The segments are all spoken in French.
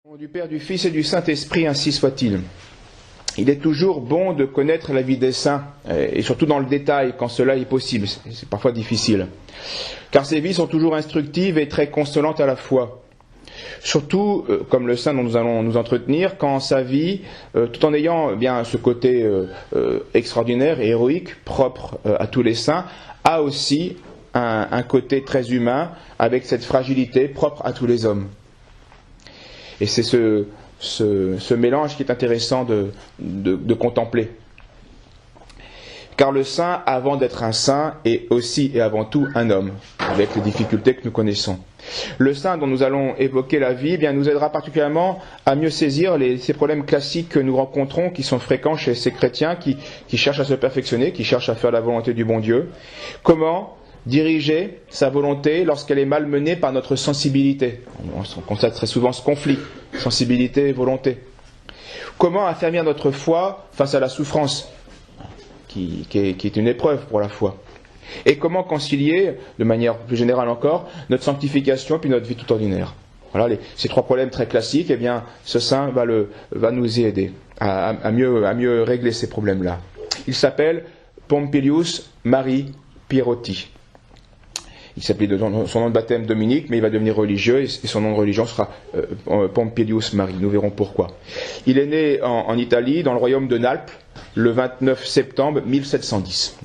Au nom du Père, du Fils et du Saint-Esprit, ainsi soit-il. Il est toujours bon de connaître la vie des saints, et surtout dans le détail, quand cela est possible. C'est parfois difficile. Car ces vies sont toujours instructives et très consolantes à la fois. Surtout, comme le saint dont nous allons nous entretenir, quand sa vie, tout en ayant bien ce côté extraordinaire et héroïque, propre à tous les saints, a aussi un côté très humain, avec cette fragilité propre à tous les hommes. Et c'est ce mélange qui est intéressant de contempler. Car le saint, avant d'être un saint, est aussi et avant tout un homme, avec les difficultés que nous connaissons. Le saint dont nous allons évoquer la vie, nous aidera particulièrement à mieux saisir ces problèmes classiques que nous rencontrons, qui sont fréquents chez ces chrétiens qui cherchent à se perfectionner, qui cherchent à faire la volonté du bon Dieu. Comment diriger sa volonté lorsqu'elle est malmenée par notre sensibilité. On constate très souvent ce conflit, sensibilité et volonté. Comment affermir notre foi face à la souffrance, qui est une épreuve pour la foi. Et comment concilier, de manière plus générale encore, notre sanctification puis notre vie tout ordinaire. Voilà ces trois problèmes très classiques, ce saint va nous y aider à mieux régler ces problèmes-là. Il s'appelle Pompilius Marie Pierotti. Il s'appelait son nom de baptême Dominique, mais il va devenir religieux et son nom de religion sera Pompilius Marie. Nous verrons pourquoi. Il est né en Italie, dans le royaume de Naples, le 29 septembre 1710,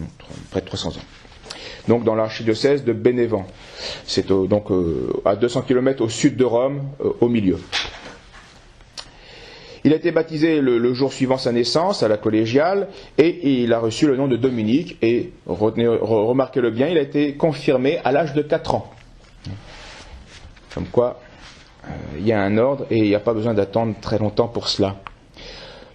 près de 300 ans. Donc dans l'archidiocèse de Bénévent. C'est à 200 km au sud de Rome, au milieu. Il a été baptisé le jour suivant sa naissance, à la collégiale, et il a reçu le nom de Dominique, et remarquez-le bien, il a été confirmé à l'âge de 4 ans. Comme quoi, il y a un ordre, et il n'y a pas besoin d'attendre très longtemps pour cela.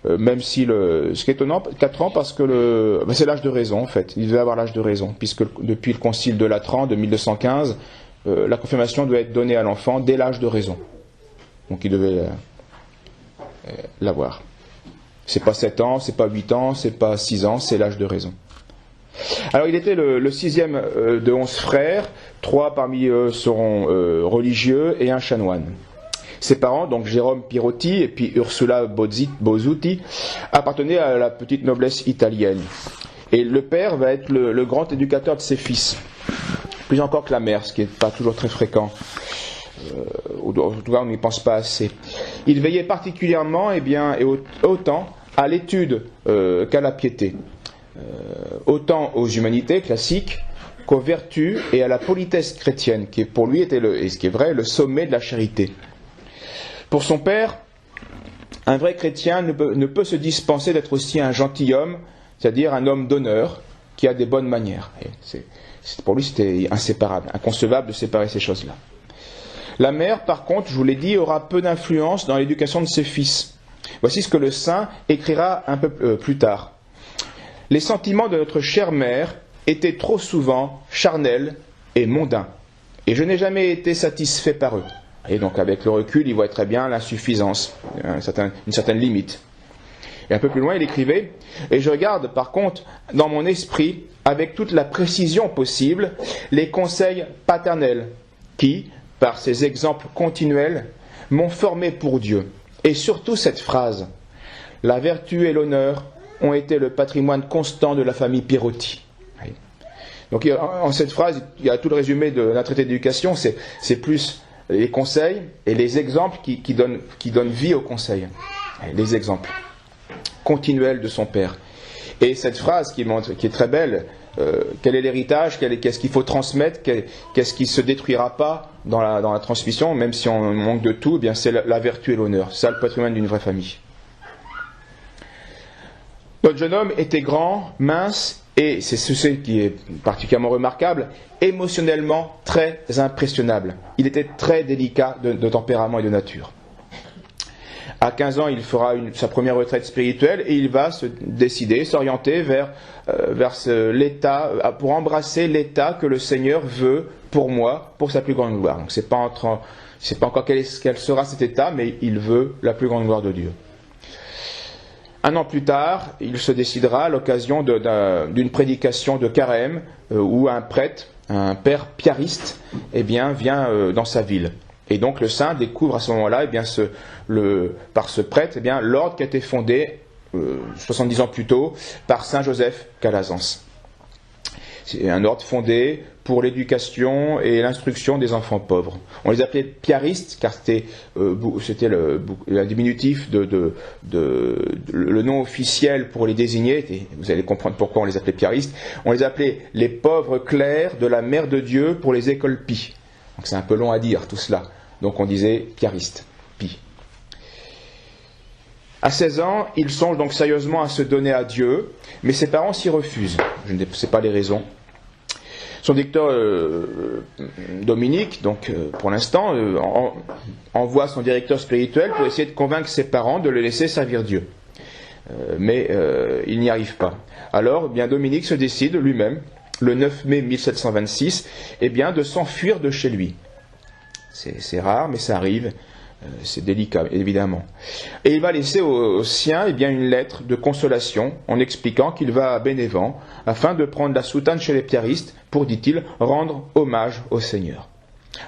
Même si, ce qui est étonnant, 4 ans, parce que c'est l'âge de raison, en fait. Il devait avoir l'âge de raison, puisque depuis le concile de Latran, de 1215, la confirmation doit être donnée à l'enfant dès l'âge de raison. Donc il devait l'avoir. C'est pas 7 ans, c'est pas 8 ans, c'est pas 6 ans, c'est l'âge de raison. Alors il était le sixième de 11 frères, 3 parmi eux seront religieux et un chanoine. Ses parents, donc Jérôme Pierotti et puis Ursula Bozuti, appartenaient à la petite noblesse italienne. Et le père va être le grand éducateur de ses fils, plus encore que la mère, ce qui n'est pas toujours très fréquent. En tout cas, on n'y pense pas assez. Il veillait particulièrement et autant à l'étude qu'à la piété, autant aux humanités classiques qu'aux vertus et à la politesse chrétienne, qui pour lui était, et ce qui est vrai, le sommet de la charité. Pour son père, un vrai chrétien ne peut se dispenser d'être aussi un gentilhomme, c'est-à-dire un homme d'honneur qui a des bonnes manières. Et pour lui, c'était inséparable, inconcevable de séparer ces choses-là. La mère, par contre, je vous l'ai dit, aura peu d'influence dans l'éducation de ses fils. Voici ce que le saint écrira un peu plus tard. Les sentiments de notre chère mère étaient trop souvent charnels et mondains, et je n'ai jamais été satisfait par eux. Et donc, avec le recul, il voit très bien l'insuffisance, une certaine limite. Et un peu plus loin, il écrivait « Et je regarde, par contre, dans mon esprit, avec toute la précision possible, les conseils paternels qui, par ces exemples continuels, m'ont formé pour Dieu. Et surtout cette phrase, la vertu et l'honneur ont été le patrimoine constant de la famille Pierotti. » Donc en cette phrase, il y a tout le résumé de la traité d'éducation, c'est plus les conseils et les exemples qui donnent vie aux conseils. Les exemples continuels de son père. Et cette phrase qui est très belle, quel est l'héritage, qu'est-ce qu'il faut transmettre, qu'est-ce qui ne se détruira pas dans la transmission, même si on manque de tout, c'est la vertu et l'honneur. C'est ça le patrimoine d'une vraie famille. Notre jeune homme était grand, mince, et c'est ce qui est particulièrement remarquable, émotionnellement très impressionnable. Il était très délicat de tempérament et de nature. À 15 ans, il fera sa première retraite spirituelle et il va se décider, s'orienter vers l'état, pour embrasser l'état que le Seigneur veut pour moi, pour sa plus grande gloire. Donc c'est pas encore quel sera cet état, mais il veut la plus grande gloire de Dieu. Un an plus tard, il se décidera à l'occasion d'une prédication de carême où un prêtre, un père piariste, vient dans sa ville. Et donc le saint découvre à ce moment-là, par ce prêtre, l'ordre qui a été fondé 70 ans plus tôt par saint Joseph Calazans. C'est un ordre fondé pour l'éducation et l'instruction des enfants pauvres. On les appelait piaristes, car c'était le diminutif le nom officiel pour les désigner, et vous allez comprendre pourquoi on les appelait piaristes. On les appelait les pauvres clercs de la Mère de Dieu pour les écoles Pie. Donc c'est un peu long à dire tout cela. Donc on disait piaristes, Pie. À 16 ans, il songe donc sérieusement à se donner à Dieu, mais ses parents s'y refusent. Je ne sais pas les raisons. Son dictateur Dominique, donc pour l'instant, envoie son directeur spirituel pour essayer de convaincre ses parents de le laisser servir Dieu. Mais il n'y arrive pas. Alors, Dominique se décide lui-même, le 9 mai 1726, de s'enfuir de chez lui. C'est rare, mais ça arrive. C'est délicat, évidemment. Et il va laisser aux siens une lettre de consolation en expliquant qu'il va à Bénévent afin de prendre la soutane chez les piaristes pour, dit-il, rendre hommage au Seigneur.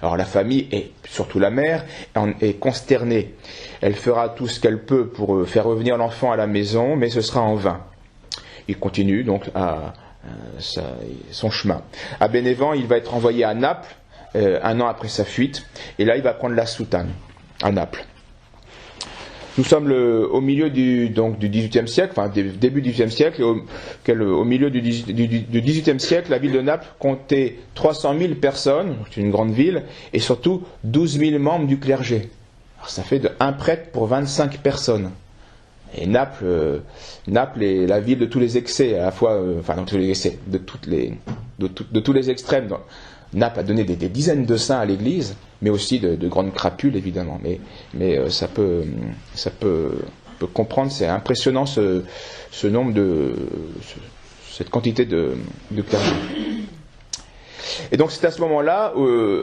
Alors la famille, et surtout la mère, est consternée. Elle fera tout ce qu'elle peut pour faire revenir l'enfant à la maison, mais ce sera en vain. Il continue donc son chemin. À Bénévent, il va être envoyé à Naples, un an après sa fuite, et là il va prendre la soutane. À Naples. Nous sommes au milieu du XVIIIe siècle, enfin début du XVIIIe siècle, et au milieu du XVIIIe siècle, la ville de Naples comptait 300 000 personnes, c'est une grande ville, et surtout 12 000 membres du clergé. Alors ça fait un prêtre pour 25 personnes. Et Naples est la ville de tous les excès, à la fois, de tous les excès, de tous les extrêmes. Naples a donné des dizaines de saints à l'église, mais aussi de grandes crapules, évidemment. Mais ça peut comprendre, c'est impressionnant ce nombre cette quantité de clergé. Et donc c'est à ce moment-là,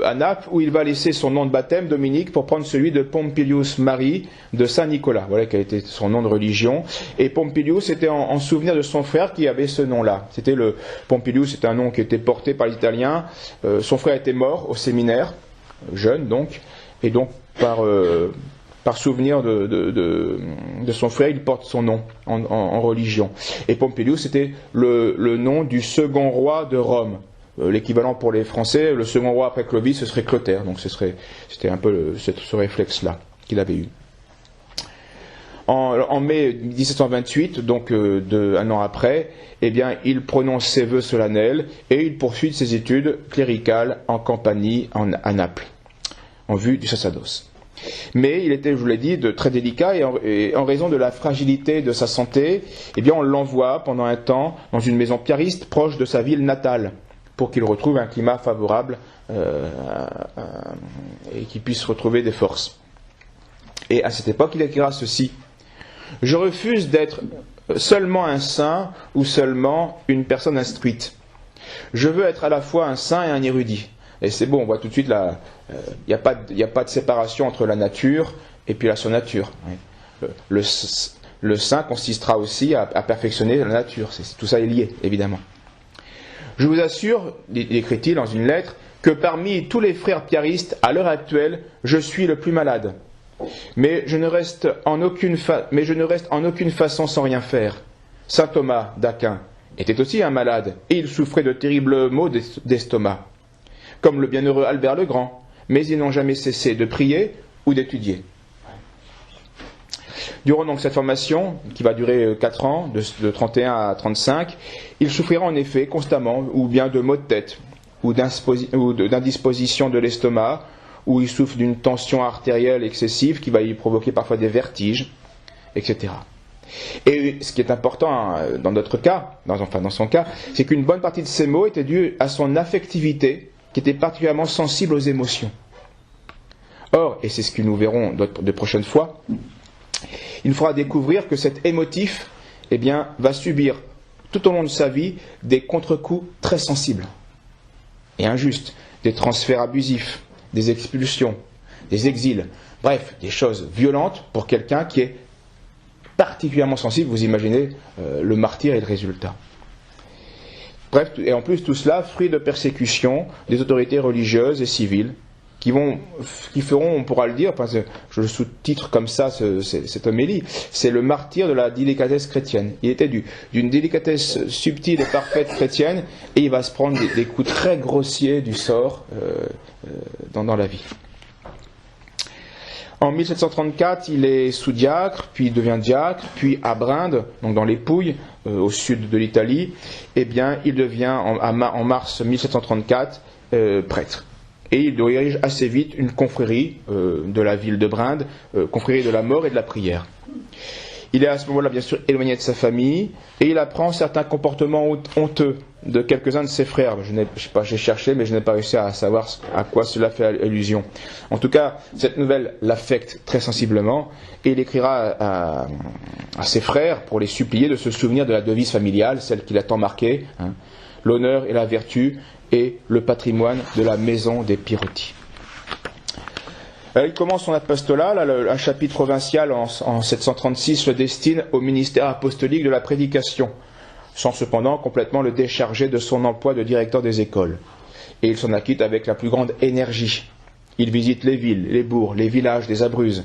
à Naples, où il va laisser son nom de baptême, Dominique, pour prendre celui de Pompilius Marie de Saint-Nicolas. Voilà qui a été son nom de religion. Et Pompilius était en souvenir de son frère qui avait ce nom-là. Pompilius, c'est un nom qui était porté par les Italiens. Son frère était mort au séminaire, jeune donc, et donc par souvenir de son frère, il porte son nom en religion. Et Pompilius, c'était le nom du second roi de Rome. L'équivalent pour les Français, le second roi après Clovis, ce serait Clotaire. Donc c'était un peu ce réflexe-là qu'il avait eu. En mai 1728, donc un an après, il prononce ses vœux solennels et il poursuit ses études cléricales en Campanie, à Naples, en vue du sacerdoce. Mais il était, je vous l'ai dit, très délicat et en raison de la fragilité de sa santé, on l'envoie pendant un temps dans une maison piariste proche de sa ville natale, pour qu'il retrouve un climat favorable et qu'il puisse retrouver des forces. Et à cette époque, il écrira ceci: « Je refuse d'être seulement un saint ou seulement une personne instruite. Je veux être à la fois un saint et un érudit. » Et c'est bon, on voit tout de suite là, il n'y a pas de séparation entre la nature et puis la surnature. Le saint consistera aussi à perfectionner la nature. Tout ça est lié, évidemment. Je vous assure, écrit-il dans une lettre, que parmi tous les frères piaristes, à l'heure actuelle, je suis le plus malade. Mais je ne reste en aucune façon sans rien faire. Saint Thomas d'Aquin était aussi un malade, et il souffrait de terribles maux d'estomac, comme le bienheureux Albert le Grand, mais ils n'ont jamais cessé de prier ou d'étudier. Durant donc cette formation, qui va durer 4 ans, de 31 à 35, il souffrira en effet constamment, ou bien de maux de tête, ou d'indisposition de l'estomac, ou il souffre d'une tension artérielle excessive qui va lui provoquer parfois des vertiges, etc. Et ce qui est important dans notre cas, dans son cas, c'est qu'une bonne partie de ces maux était due à son affectivité, qui était particulièrement sensible aux émotions. Or, et c'est ce que nous verrons de prochaines fois, il faudra découvrir que cet émotif va subir tout au long de sa vie des contre-coups très sensibles et injustes, des transferts abusifs, des expulsions, des exils, bref, des choses violentes pour quelqu'un qui est particulièrement sensible. Vous imaginez le martyre et le résultat. Bref, et en plus tout cela, fruit de persécutions des autorités religieuses et civiles qui feront, on pourra le dire, enfin, je le sous-titre comme ça, cette homélie, c'est le martyr de la délicatesse chrétienne. Il était d'une délicatesse subtile et parfaite chrétienne, et il va se prendre des coups très grossiers du sort dans la vie. En 1734, il est sous-diacre, puis il devient diacre, puis à Brinde, donc dans les Pouilles, au sud de l'Italie, eh bien, il devient en mars 1734 prêtre. Et il dirige assez vite une confrérie de la ville de Brinde, confrérie de la mort et de la prière. Il est à ce moment-là bien sûr éloigné de sa famille, et il apprend certains comportements honteux de quelques-uns de ses frères. J'ai cherché, mais je n'ai pas réussi à savoir à quoi cela fait allusion. En tout cas, cette nouvelle l'affecte très sensiblement, et il écrira à ses frères pour les supplier de se souvenir de la devise familiale, celle qui l'a tant marqué, hein, l'honneur et la vertu et le patrimoine de la maison des Pirotti. Il commence son apostolat, un chapitre provincial en 736 le destine au ministère apostolique de la prédication, sans cependant complètement le décharger de son emploi de directeur des écoles. Et il s'en acquitte avec la plus grande énergie. Il visite les villes, les bourgs, les villages des Abruzzes.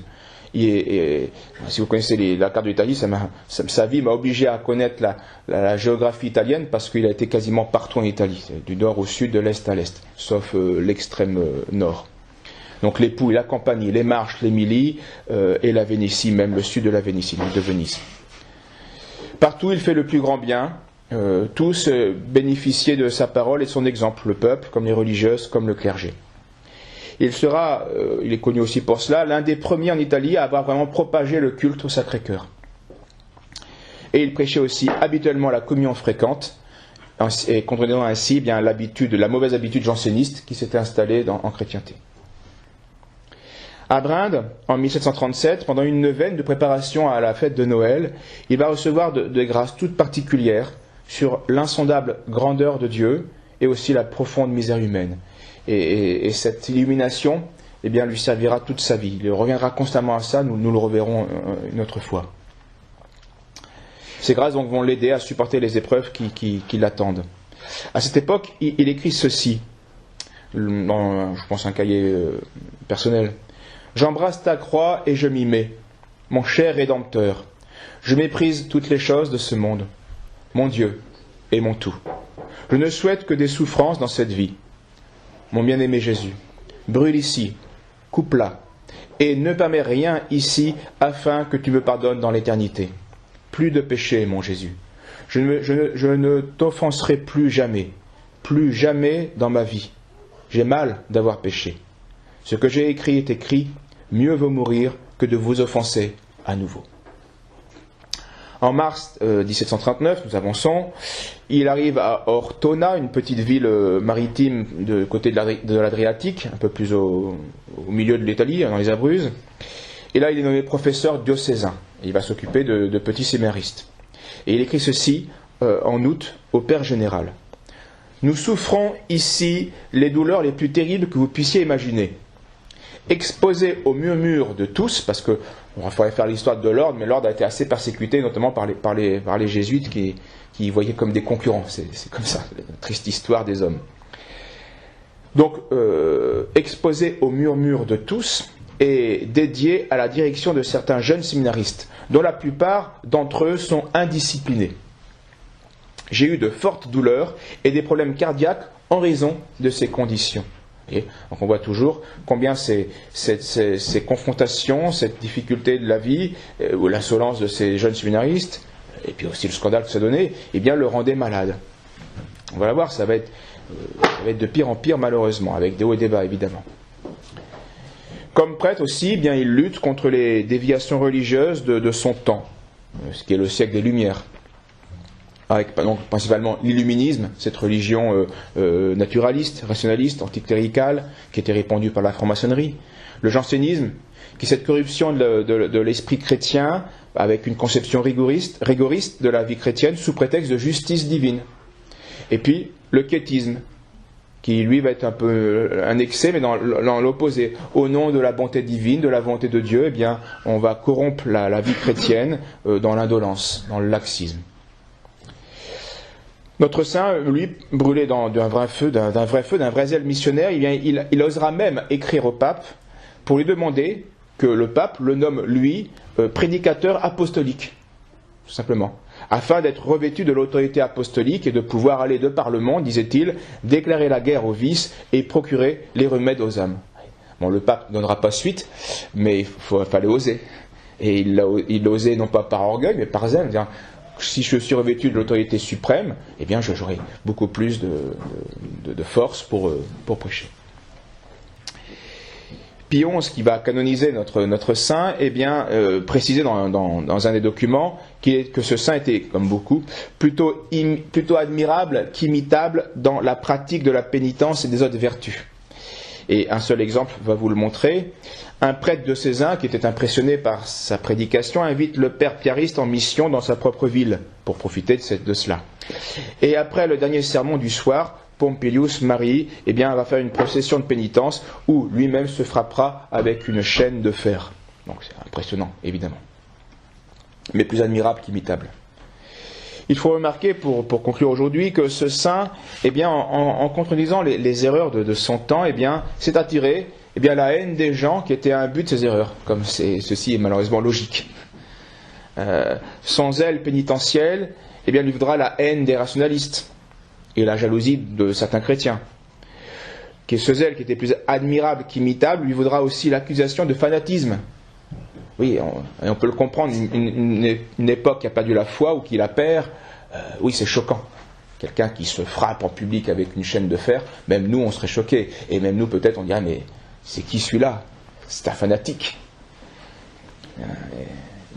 Et si vous connaissez la carte de l'Italie, sa vie m'a obligé à connaître la géographie italienne, parce qu'il a été quasiment partout en Italie, du nord au sud, de l'est à l'est, sauf l'extrême nord. Donc les Pouilles, la Campanie, les Marches, l'Émilie et la Vénétie, même le sud de la Vénétie, donc de Venise. Partout il fait le plus grand bien, tous bénéficiaient de sa parole et de son exemple, le peuple, comme les religieuses, comme le clergé. Il est connu aussi pour cela, l'un des premiers en Italie à avoir vraiment propagé le culte au Sacré-Cœur. Et il prêchait aussi habituellement la communion fréquente, et contredisant ainsi bien la mauvaise habitude janséniste qui s'était installée en chrétienté. À Brinde, en 1737, pendant une neuvaine de préparation à la fête de Noël, il va recevoir de grâces toutes particulières sur l'insondable grandeur de Dieu et aussi la profonde misère humaine. Et cette illumination, eh bien, lui servira toute sa vie. Il reviendra constamment à ça, nous le reverrons une autre fois. Ces grâces donc vont l'aider à supporter les épreuves qui l'attendent. À cette époque, il écrit ceci, dans, je pense, un cahier personnel. « J'embrasse ta croix et je m'y mets, mon cher Rédempteur. Je méprise toutes les choses de ce monde, mon Dieu et mon tout. Je ne souhaite que des souffrances dans cette vie. Mon bien-aimé Jésus, brûle ici, coupe là, et ne permets rien ici afin que tu me pardonnes dans l'éternité. Plus de péché, mon Jésus. Je ne t'offenserai plus jamais dans ma vie. J'ai mal d'avoir péché. Ce que j'ai écrit est écrit, mieux vaut mourir que de vous offenser à nouveau. » En mars 1739, nous avançons, il arrive à Ortona, une petite ville maritime de côté de l'Adriatique, un peu plus au milieu de l'Italie, dans les Abruzzes. Et là, il est nommé professeur diocésain. Et il va s'occuper de petits séminaristes. Et il écrit ceci en août au Père général. « Nous souffrons ici les douleurs les plus terribles que vous puissiez imaginer. Exposés au murmure de tous, parce que on faudrait faire l'histoire de l'ordre, mais l'ordre a été assez persécuté, notamment par les jésuites qui voyaient comme des concurrents. C'est comme ça, la triste histoire des hommes. Donc, exposé au murmure de tous et dédié à la direction de certains jeunes séminaristes, dont la plupart d'entre eux sont indisciplinés. J'ai eu de fortes douleurs et des problèmes cardiaques en raison de ces conditions. Donc on voit toujours combien ces confrontations, cette difficulté de la vie, ou l'insolence de ces jeunes séminaristes, et puis aussi le scandale que ça donnait, eh bien le rendait malade. On va la voir, ça va être de pire en pire malheureusement, avec des hauts et des bas évidemment. Comme prêtre aussi, eh bien, il lutte contre les déviations religieuses de son temps, ce qui est le siècle des Lumières. Avec donc, principalement l'illuminisme, cette religion naturaliste, rationaliste, anticléricale, qui était répandue par la franc-maçonnerie. Le jansénisme, qui est cette corruption de l'esprit chrétien, avec une conception rigoriste de la vie chrétienne, sous prétexte de justice divine. Et puis, le quiétisme, qui lui va être un peu un excès, mais dans l'opposé. Au nom de la bonté divine, de la volonté de Dieu, eh bien, on va corrompre la vie chrétienne dans l'indolence, dans le laxisme. Notre saint, lui, brûlé d'un vrai feu, d'un vrai zèle missionnaire, il osera même écrire au pape pour lui demander que le pape le nomme, lui, prédicateur apostolique, tout simplement, afin d'être revêtu de l'autorité apostolique et de pouvoir aller de par le monde, disait-il, déclarer la guerre aux vices et procurer les remèdes aux âmes. Bon, le pape ne donnera pas suite, mais il fallait oser. Et il l'a osé non pas par orgueil, mais par zèle. Si je suis revêtu de l'autorité suprême, eh bien j'aurai beaucoup plus de force pour prêcher. Pie XI, qui va canoniser notre saint, eh bien précisé dans un des documents que ce saint était, comme beaucoup, plutôt admirable qu'imitable dans la pratique de la pénitence et des autres vertus. Et un seul exemple va vous le montrer. Un prêtre de Cézanne, qui était impressionné par sa prédication, invite le père piariste en mission dans sa propre ville, pour profiter de cela. Et après le dernier sermon du soir, Pompilius Marii, eh bien, va faire une procession de pénitence où lui-même se frappera avec une chaîne de fer. Donc c'est impressionnant, évidemment. Mais plus admirable qu'imitable. Il faut remarquer, pour conclure aujourd'hui, que ce saint, eh bien, en contredisant les erreurs de son temps, eh bien, s'est attiré la haine des gens qui étaient un but de ces erreurs, comme ceci est malheureusement logique. Son zèle pénitentiel, eh bien, lui vaudra la haine des rationalistes et la jalousie de certains chrétiens. Ce zèle qui était plus admirable qu'imitable lui vaudra aussi l'accusation de fanatisme. Oui, on peut le comprendre, une époque qui a perdu la foi ou qui la perd, oui, c'est choquant. Quelqu'un qui se frappe en public avec une chaîne de fer, même nous on serait choqués. Et même nous peut-être on dirait, mais c'est qui celui-là? C'est un fanatique.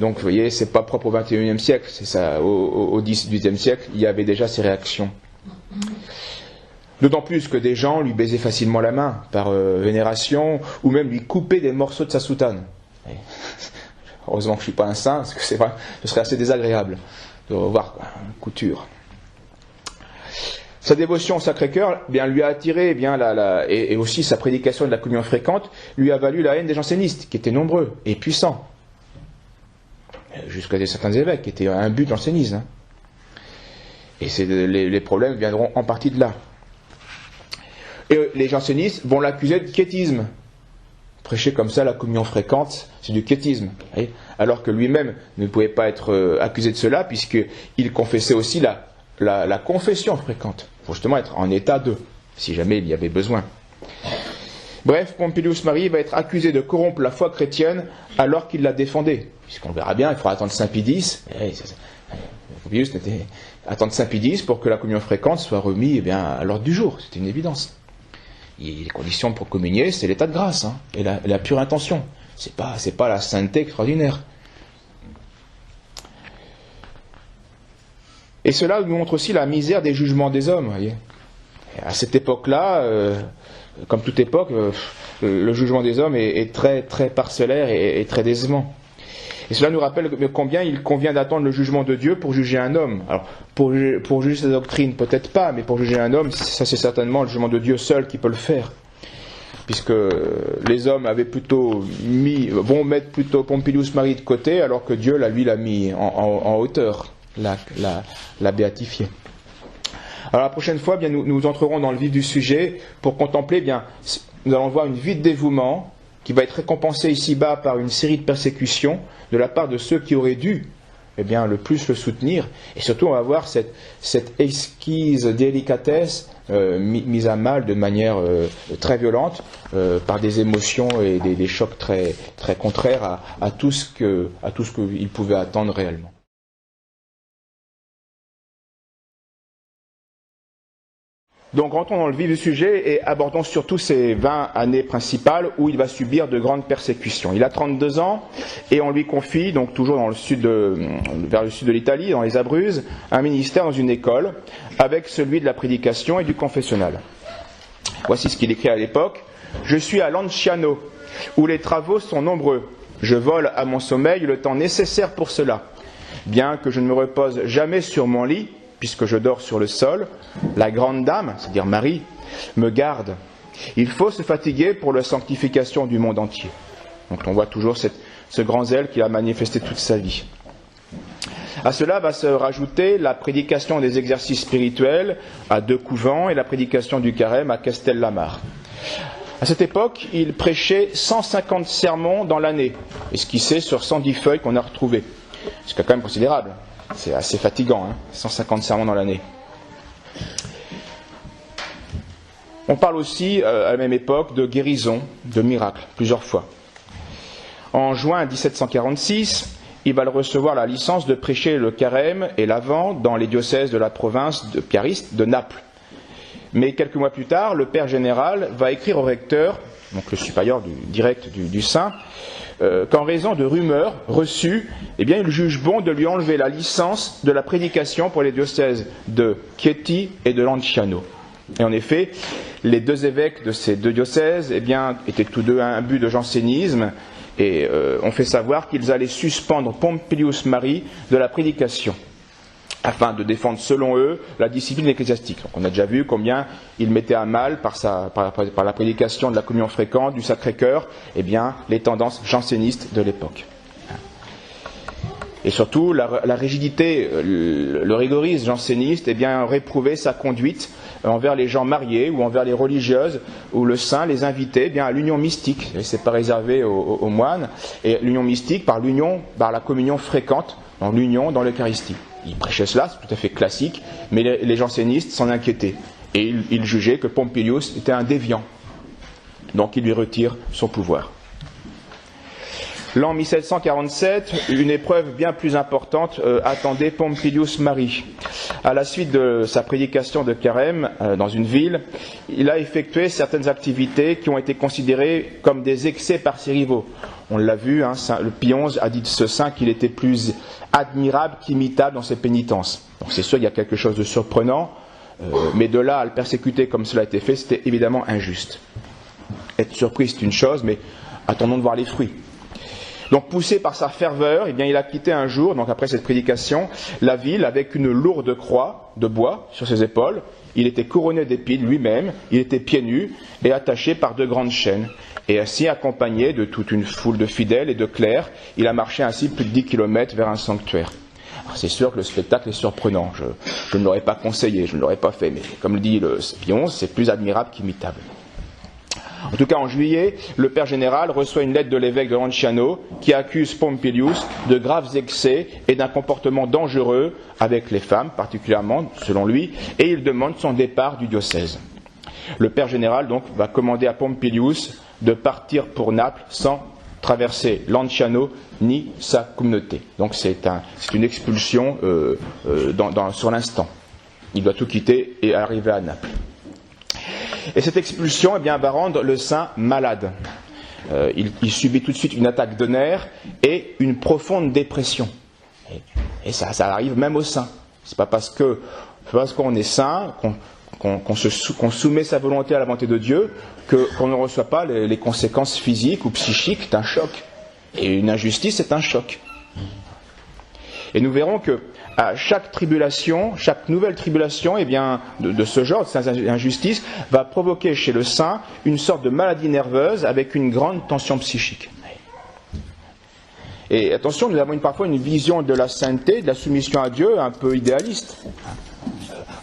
Donc vous voyez, c'est pas propre au XXIe siècle, c'est ça, au XVIIIe siècle, il y avait déjà ces réactions. D'autant plus que des gens lui baisaient facilement la main par vénération, ou même lui coupaient des morceaux de sa soutane. Heureusement que je ne suis pas un saint, parce que c'est vrai, ce serait assez désagréable de revoir une couture. Sa dévotion au Sacré-Cœur lui a attiré, et aussi sa prédication de la communion fréquente lui a valu la haine des jansénistes, qui étaient nombreux et puissants, jusqu'à certains évêques qui étaient un but de jansénisme. Et les problèmes viendront en partie de là. Et les jansénistes vont l'accuser de quiétisme. Prêcher comme ça la communion fréquente, c'est du quiétisme. Alors que lui-même ne pouvait pas être accusé de cela, puisqu'il confessait aussi la confession fréquente, pour justement être en état de, si jamais il y avait besoin. Bref, Pompilius Marii va être accusé de corrompre la foi chrétienne alors qu'il la défendait. Puisqu'on verra bien, il faudra attendre Saint Pie X. Pompilius attendre Saint Pie X pour que la communion fréquente soit remise à l'ordre du jour. C'était une évidence. Et les conditions pour communier, c'est l'état de grâce, et la pure intention. C'est pas la sainteté extraordinaire. Et cela nous montre aussi la misère des jugements des hommes. Voyez. À cette époque-là, comme toute époque, le jugement des hommes est très, très parcellaire et très décevant. Et cela nous rappelle combien il convient d'attendre le jugement de Dieu pour juger un homme. Alors, pour juger sa doctrine, peut-être pas, mais pour juger un homme, ça c'est certainement le jugement de Dieu seul qui peut le faire. Puisque les hommes vont mettre plutôt Pompilius Marii de côté, alors que Dieu, lui, l'a mis en hauteur, l'a béatifié. Alors la prochaine fois, nous entrerons dans le vif du sujet pour contempler, nous allons voir une vie de dévouement qui va être récompensée ici-bas par une série de persécutions de la part de ceux qui auraient dû le plus le soutenir. Et surtout, on va voir cette exquise délicatesse mise à mal de manière très violente par des émotions et des chocs très, très contraires à tout ce qu'il pouvait attendre réellement. Donc rentrons dans le vif du sujet et abordons surtout ces 20 années principales où il va subir de grandes persécutions. Il a 32 ans et on lui confie, donc toujours vers le sud de l'Italie, dans les Abruzzes, un ministère dans une école avec celui de la prédication et du confessionnal. Voici ce qu'il écrit à l'époque. « Je suis à Lanciano, où les travaux sont nombreux. Je vole à mon sommeil le temps nécessaire pour cela. Bien que je ne me repose jamais sur mon lit, puisque je dors sur le sol, la grande dame, c'est-à-dire Marie, me garde. Il faut se fatiguer pour la sanctification du monde entier. » Donc on voit toujours ce grand zèle qu'il a manifesté toute sa vie. À cela va se rajouter la prédication des exercices spirituels à 2 couvents et la prédication du carême à Castellamare. À cette époque, il prêchait 150 sermons dans l'année, esquissés sur 110 feuilles qu'on a retrouvées. C'est quand même considérable, c'est assez fatigant, 150 sermons dans l'année. On parle aussi, à la même époque, de guérison, de miracles, plusieurs fois. En juin 1746, il va recevoir la licence de prêcher le carême et l'avent dans les diocèses de la province de piariste de Naples. Mais quelques mois plus tard, le père général va écrire au recteur, donc le supérieur direct du saint, qu'en raison de rumeurs reçues, il juge bon de lui enlever la licence de la prédication pour les diocèses de Chieti et de Lanciano. Et en effet, les 2 évêques de ces 2 diocèses étaient tous deux imbus de jansénisme et ont fait savoir qu'ils allaient suspendre Pompilius Mari de la prédication afin de défendre, selon eux, la discipline ecclésiastique. Donc on a déjà vu combien il mettait à mal, par la prédication de la communion fréquente, du Sacré-Cœur, les tendances jansénistes de l'époque. Et surtout, la rigidité, le rigorisme janséniste, réprouvait sa conduite envers les gens mariés ou envers les religieuses, où le saint les invitait à l'union mystique. C'est pas réservé aux moines. Et l'union mystique par l'union, par la communion fréquente, dans l'union, dans l'Eucharistie. Il prêchait cela, c'est tout à fait classique, mais les jansénistes s'en inquiétaient. Et ils jugeaient que Pompilius était un déviant. Donc il lui retire son pouvoir. L'an 1747, une épreuve bien plus importante attendait Pompilius Mari. À la suite de sa prédication de carême dans une ville, il a effectué certaines activités qui ont été considérées comme des excès par ses rivaux. On l'a vu, le Pie XI a dit de ce saint qu'il était plus admirable qu'imitable dans ses pénitences. Donc c'est sûr, il y a quelque chose de surprenant, mais de là à le persécuter comme cela a été fait, c'était évidemment injuste. Être surpris, c'est une chose, mais attendons de voir les fruits. Donc poussé par sa ferveur, il a quitté un jour, donc après cette prédication, la ville avec une lourde croix de bois sur ses épaules. Il était couronné d'épines lui-même, il était pieds nus et attaché par 2 grandes chaînes. Et ainsi accompagné de toute une foule de fidèles et de clercs, il a marché ainsi plus de 10 kilomètres vers un sanctuaire. Alors c'est sûr que le spectacle est surprenant, je ne l'aurais pas conseillé, je ne l'aurais pas fait, mais comme le dit le Pie XI, c'est plus admirable qu'imitable. En tout cas, en juillet, le père général reçoit une lettre de l'évêque de Lanciano qui accuse Pompilius de graves excès et d'un comportement dangereux avec les femmes, particulièrement, selon lui, et il demande son départ du diocèse. Le père général, donc, va commander à Pompilius de partir pour Naples sans traverser Lanciano ni sa communauté. Donc c'est une expulsion sur l'instant. Il doit tout quitter et arriver à Naples. Et cette expulsion va rendre le saint malade. Il subit tout de suite une attaque de nerfs et une profonde dépression. Et ça arrive même au saint. C'est pas parce qu'on est saint, qu'on soumet sa volonté à la volonté de Dieu, qu'on ne reçoit pas les conséquences physiques ou psychiques d'un choc. Et une injustice est un choc. Et nous verrons que à chaque tribulation, chaque nouvelle tribulation de ce genre, de cette injustice, va provoquer chez le saint une sorte de maladie nerveuse avec une grande tension psychique. Et attention, nous avons parfois une vision de la sainteté, de la soumission à Dieu un peu idéaliste.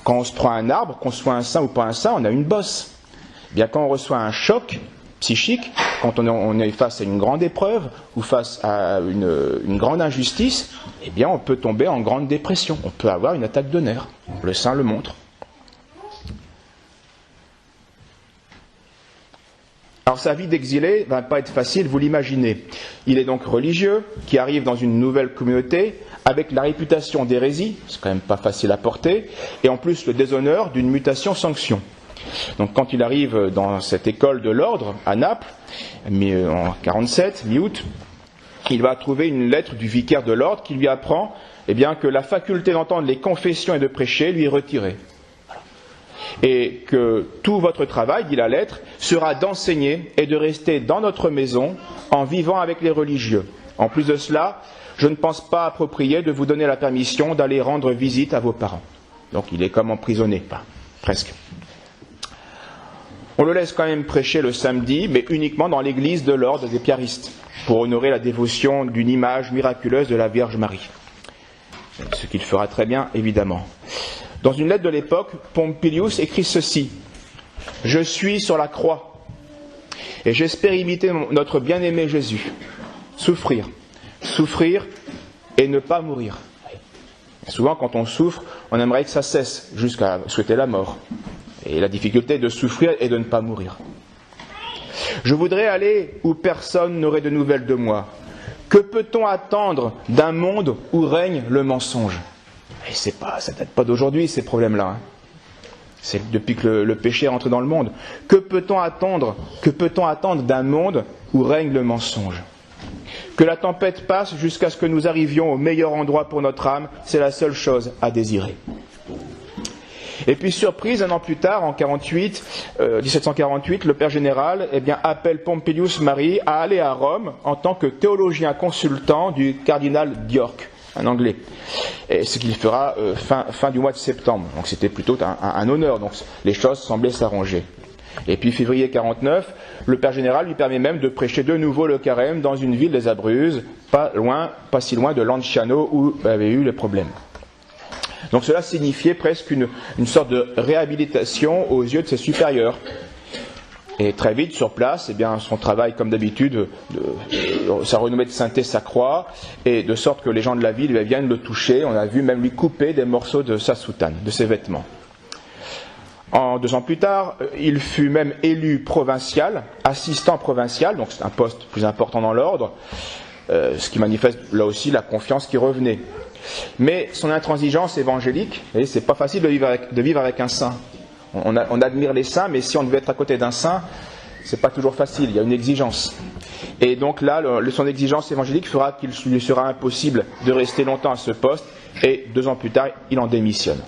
Quand on se prend un arbre, qu'on soit un saint ou pas un saint, on a une bosse. Quand on reçoit un choc psychique, quand on est face à une grande épreuve ou face à une grande injustice, on peut tomber en grande dépression. On peut avoir une attaque de nerfs. Le saint le montre. Alors sa vie d'exilé ne va pas être facile, vous l'imaginez. Il est donc religieux, qui arrive dans une nouvelle communauté, avec la réputation d'hérésie, c'est quand même pas facile à porter, et en plus le déshonneur d'une mutation-sanction. Donc quand il arrive dans cette école de l'ordre, à Naples, en 1947, mi-août, il va trouver une lettre du vicaire de l'ordre qui lui apprend que la faculté d'entendre les confessions et de prêcher lui est retirée. Et que tout votre travail, dit la lettre, sera d'enseigner et de rester dans notre maison en vivant avec les religieux. En plus de cela, je ne pense pas approprié de vous donner la permission d'aller rendre visite à vos parents. Donc il est comme emprisonné, presque. On le laisse quand même prêcher le samedi, mais uniquement dans l'église de l'ordre des piaristes, pour honorer la dévotion d'une image miraculeuse de la Vierge Marie. ce qu'il fera très bien, évidemment. Dans une lettre de l'époque, Pompilius écrit ceci: « Je suis sur la croix, et j'espère imiter notre bien-aimé Jésus. Souffrir et ne pas mourir. » Souvent, quand on souffre, on aimerait que ça cesse, jusqu'à souhaiter la mort. Et la difficulté de souffrir et de ne pas mourir. « Je voudrais aller où personne n'aurait de nouvelles de moi. Que peut-on attendre d'un monde où règne le mensonge ?» Et ça ne date pas d'aujourd'hui, ces problèmes-là. Hein. C'est depuis que le péché est entré dans le monde. Que peut-on attendre d'un monde où règne le mensonge? Que la tempête passe jusqu'à ce que nous arrivions au meilleur endroit pour notre âme, c'est la seule chose à désirer. Et puis, surprise, un an plus tard, en 1748, le père général appelle Pompilius Mari à aller à Rome en tant que théologien consultant du cardinal d'York, un Anglais. Et ce qu'il fera fin du mois de septembre. Donc c'était plutôt un honneur, donc les choses semblaient s'arranger. Et puis février 49, le père général lui permet même de prêcher de nouveau le carême dans une ville des Abruzzes, pas si loin de Lanciano où avait eu les problèmes. Donc cela signifiait presque une sorte de réhabilitation aux yeux de ses supérieurs. Et très vite, sur place, son travail, comme d'habitude, sa renommée de sainteté s'accroît, et de sorte que les gens de la ville viennent le toucher. On a vu même lui couper des morceaux de sa soutane, de ses vêtements. 2 ans plus tard, il fut même élu provincial, assistant provincial, donc c'est un poste plus important dans l'ordre, ce qui manifeste là aussi la confiance qui revenait. Mais son intransigeance évangélique, c'est pas facile de vivre avec un saint. On admire les saints, mais si on devait être à côté d'un saint, c'est pas toujours facile, il y a une exigence. Et donc là, son exigence évangélique fera qu'il lui sera impossible de rester longtemps à ce poste, et 2 ans plus tard, il en démissionne.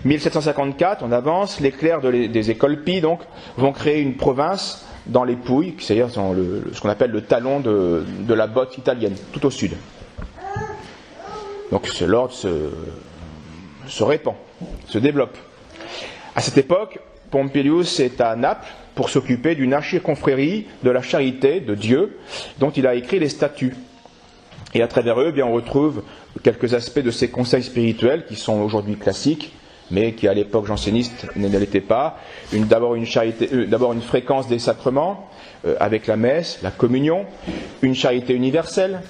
1754, on avance, les clercs des écoles Pie donc, vont créer une province dans les Pouilles, c'est-à-dire ce qu'on appelle le talon de la botte italienne, tout au sud. Donc l'ordre se répand, se développe. À cette époque, Pompilius est à Naples pour s'occuper d'une archiconfrérie de la charité de Dieu, dont il a écrit les statuts. Et à travers eux, on retrouve quelques aspects de ces conseils spirituels qui sont aujourd'hui classiques, mais qui à l'époque janséniste ne l'étaient pas. D'abord une fréquence des sacrements, avec la messe, la communion, une charité universelle,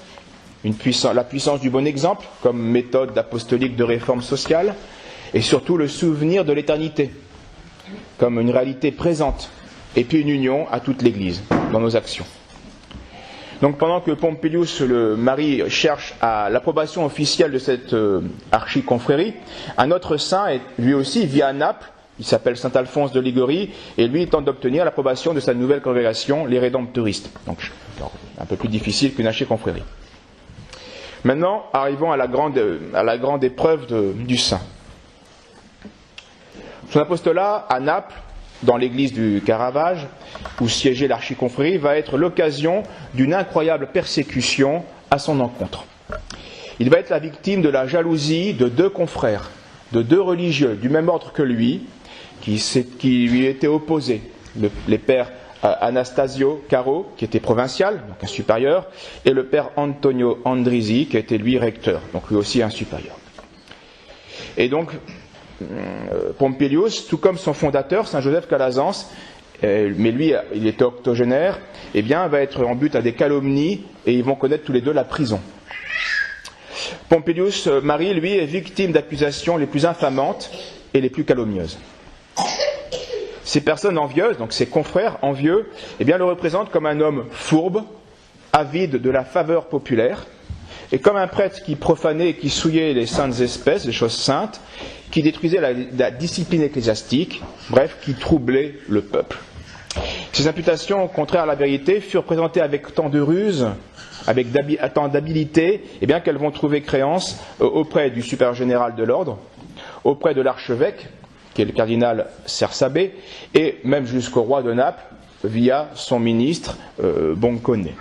la puissance du bon exemple comme méthode apostolique de réforme sociale, et surtout le souvenir de l'éternité comme une réalité présente, et puis une union à toute l'Église dans nos actions. Donc pendant que Pompilius le Mari cherche l'approbation officielle de cette archiconfrérie, un autre saint lui aussi vit à Naples, il s'appelle saint Alphonse de Liguori, et lui il tente d'obtenir l'approbation de sa nouvelle congrégation, les Rédemptoristes. Donc un peu plus difficile qu'une archiconfrérie. Maintenant, arrivons à la grande épreuve du saint. Son apostolat à Naples, dans l'église du Caravage, où siégeait l'archiconfrérie, va être l'occasion d'une incroyable persécution à son encontre. Il va être la victime de la jalousie de 2 confrères, de 2 religieux du même ordre que lui, qui lui étaient opposés. Les pères Anastasio Caro, qui était provincial, donc un supérieur, et le père Antonio Andrisi, qui était lui recteur, donc lui aussi un supérieur. Et donc, Pompilius, tout comme son fondateur, Saint Joseph Calazans, mais lui, il était octogénaire, va être en but à des calomnies, et ils vont connaître tous les 2 la prison. Pompilius Mari, lui, est victime d'accusations les plus infamantes et les plus calomnieuses. Ces personnes envieuses, donc ces confrères envieux, le représentent comme un homme fourbe, avide de la faveur populaire, et comme un prêtre qui profanait et qui souillait les saintes espèces, les choses saintes, qui détruisait la discipline ecclésiastique, bref, qui troublait le peuple. Ces imputations contraires à la vérité furent présentées avec tant de ruse, avec tant d'habileté, qu'elles vont trouver créance auprès du supérieur général de l'ordre, auprès de l'archevêque, qui est le cardinal Cersabé, et même jusqu'au roi de Naples, via son ministre Boncone.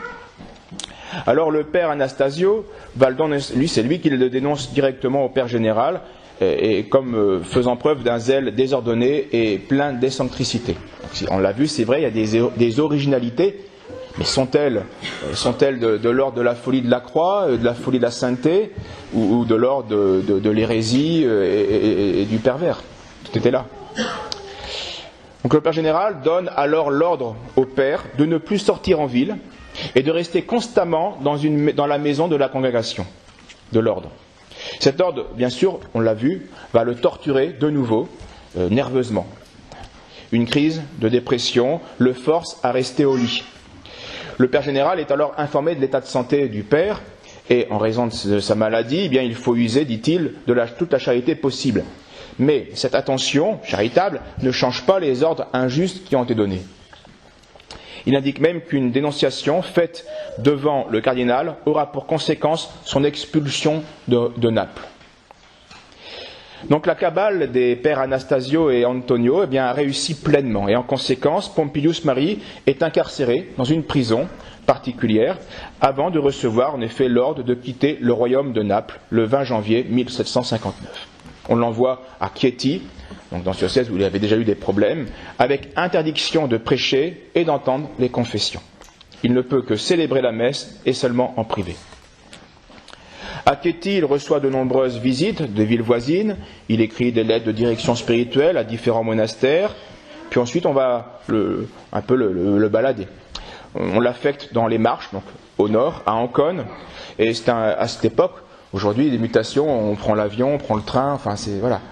Alors le père Anastasio Valdon, lui, c'est lui qui le dénonce directement au père général, et comme faisant preuve d'un zèle désordonné et plein d'excentricité. On l'a vu, c'est vrai, il y a des originalités, Mais sont-elles de l'ordre de la folie de la croix, de la folie de la sainteté, ou de l'ordre de l'hérésie et du pervers? Tout était là. Donc le Père général donne alors l'ordre au Père de ne plus sortir en ville et de rester constamment dans la maison de la congrégation, de l'ordre. Cet ordre, bien sûr, on l'a vu, va le torturer de nouveau, nerveusement. Une crise de dépression le force à rester au lit. Le Père général est alors informé de l'état de santé du Père et en raison de sa maladie, eh bien, il faut user, dit-il, de toute la charité possible. Mais cette attention charitable ne change pas les ordres injustes qui ont été donnés. Il indique même qu'une dénonciation faite devant le cardinal aura pour conséquence son expulsion de Naples. Donc la cabale des pères Anastasio et Antonio eh bien, a réussi pleinement et en conséquence, Pompilius Mari est incarcéré dans une prison particulière avant de recevoir en effet l'ordre de quitter le royaume de Naples le 20 janvier 1759. On l'envoie à Chieti, donc dans ce diocèse où il avait déjà eu des problèmes, avec interdiction de prêcher et d'entendre les confessions. Il ne peut que célébrer la messe et seulement en privé. À Chieti, il reçoit de nombreuses visites des villes voisines, il écrit des lettres de direction spirituelle à différents monastères, puis ensuite on va un peu le balader. On l'affecte dans les Marches, donc au nord, à Ancône, et c'est à cette époque, aujourd'hui, des mutations, on prend l'avion, on prend le train, enfin c'est voilà,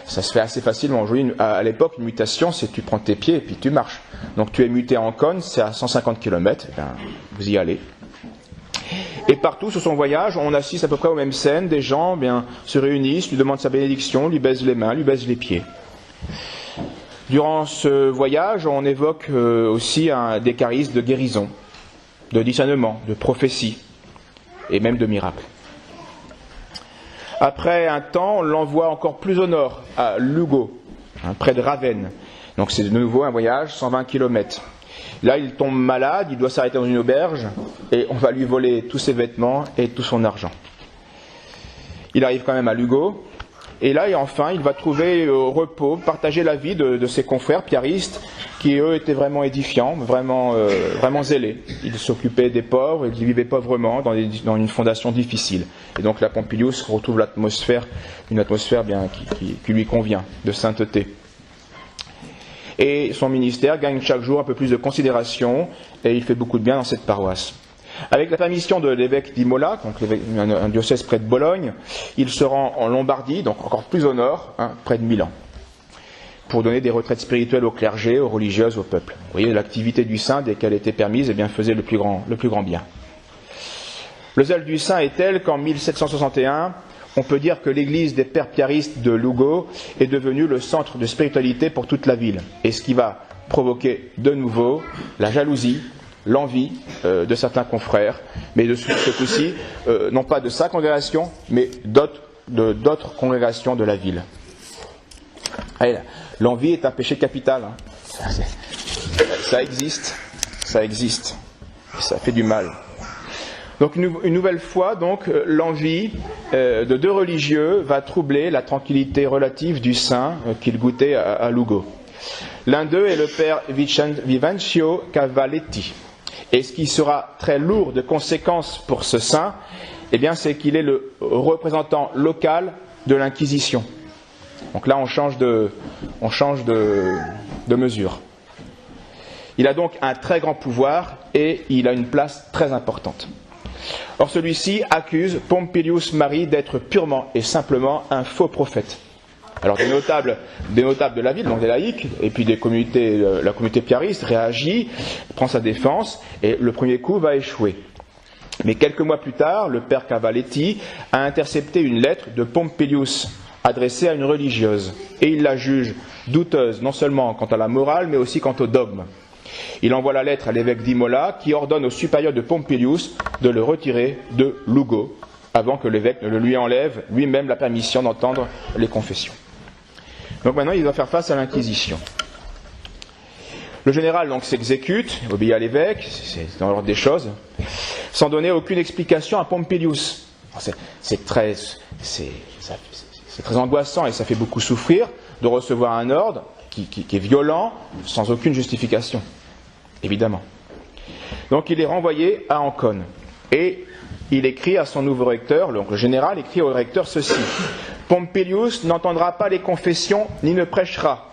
ça se fait assez facilement. Aujourd'hui, à l'époque, une mutation, c'est tu prends tes pieds et puis tu marches. Donc tu es muté à Ancône, c'est à 150 km, eh bien, vous y allez. Et partout sur son voyage, on assiste à peu près aux mêmes scènes, des gens se réunissent, lui demandent sa bénédiction, lui baisent les mains, lui baisent les pieds. Durant ce voyage, on évoque aussi des charismes de guérison, de discernement, de prophétie et même de miracles. Après un temps, on l'envoie encore plus au nord, à Lugo, près de Ravenne. Donc c'est de nouveau un voyage, 120 km. Là, il tombe malade, il doit s'arrêter dans une auberge, et on va lui voler tous ses vêtements et tout son argent. Il arrive quand même à Lugo, et là, enfin, il va trouver au repos, partager la vie de ses confrères piaristes, qui eux étaient vraiment édifiants, vraiment zélés. Ils s'occupaient des pauvres, ils vivaient pauvrement dans une fondation difficile. Et donc là, Pompilius retrouve une atmosphère bien qui lui convient, de sainteté. Et son ministère gagne chaque jour un peu plus de considération, et il fait beaucoup de bien dans cette paroisse. Avec la permission de l'évêque d'Imola, donc un diocèse près de Bologne, il se rend en Lombardie, donc encore plus au nord, près de Milan, pour donner des retraites spirituelles au clergé, aux religieuses, au peuple. Vous voyez, l'activité du saint, dès qu'elle était permise, eh bien, faisait le plus grand bien. Le zèle du saint est tel qu'en 1761, on peut dire que l'église des pères piaristes de Lugo est devenue le centre de spiritualité pour toute la ville. Et ce qui va provoquer de nouveau la jalousie, l'envie de certains confrères, mais de ce coup-ci, non pas de sa congrégation, mais d'autres congrégations de la ville. Allez, l'envie est un péché capital. Ça existe, ça fait du mal. Donc une nouvelle fois, donc, l'envie de deux religieux va troubler la tranquillité relative du saint qu'il goûtait à Lugo. L'un d'eux est le père Vivencio Cavalletti. Et ce qui sera très lourd de conséquences pour ce saint, eh bien, c'est qu'il est le représentant local de l'Inquisition. Donc là, on change de mesure. Il a donc un très grand pouvoir et il a une place très importante. Or, celui-ci accuse Pompilius Mari d'être purement et simplement un faux prophète. Alors, des notables de la ville, donc des laïcs, et puis la communauté piariste réagit, prend sa défense, et le premier coup va échouer. Mais quelques mois plus tard, le père Cavalletti a intercepté une lettre de Pompilius adressée à une religieuse, et il la juge douteuse, non seulement quant à la morale, mais aussi quant au dogme. Il envoie la lettre à l'évêque d'Imola, qui ordonne au supérieur de Pompilius de le retirer de Lugo, avant que l'évêque ne lui enlève lui-même la permission d'entendre les confessions. Donc maintenant, il va faire face à l'Inquisition. Le général donc s'exécute, obéit à l'évêque, c'est dans l'ordre des choses, sans donner aucune explication à Pompilius. C'est très angoissant et ça fait beaucoup souffrir de recevoir un ordre qui est violent, sans aucune justification, évidemment. Donc il est renvoyé à Ancône. Et il écrit à son nouveau recteur, donc le général écrit au recteur ceci: Pompilius n'entendra pas les confessions ni ne prêchera,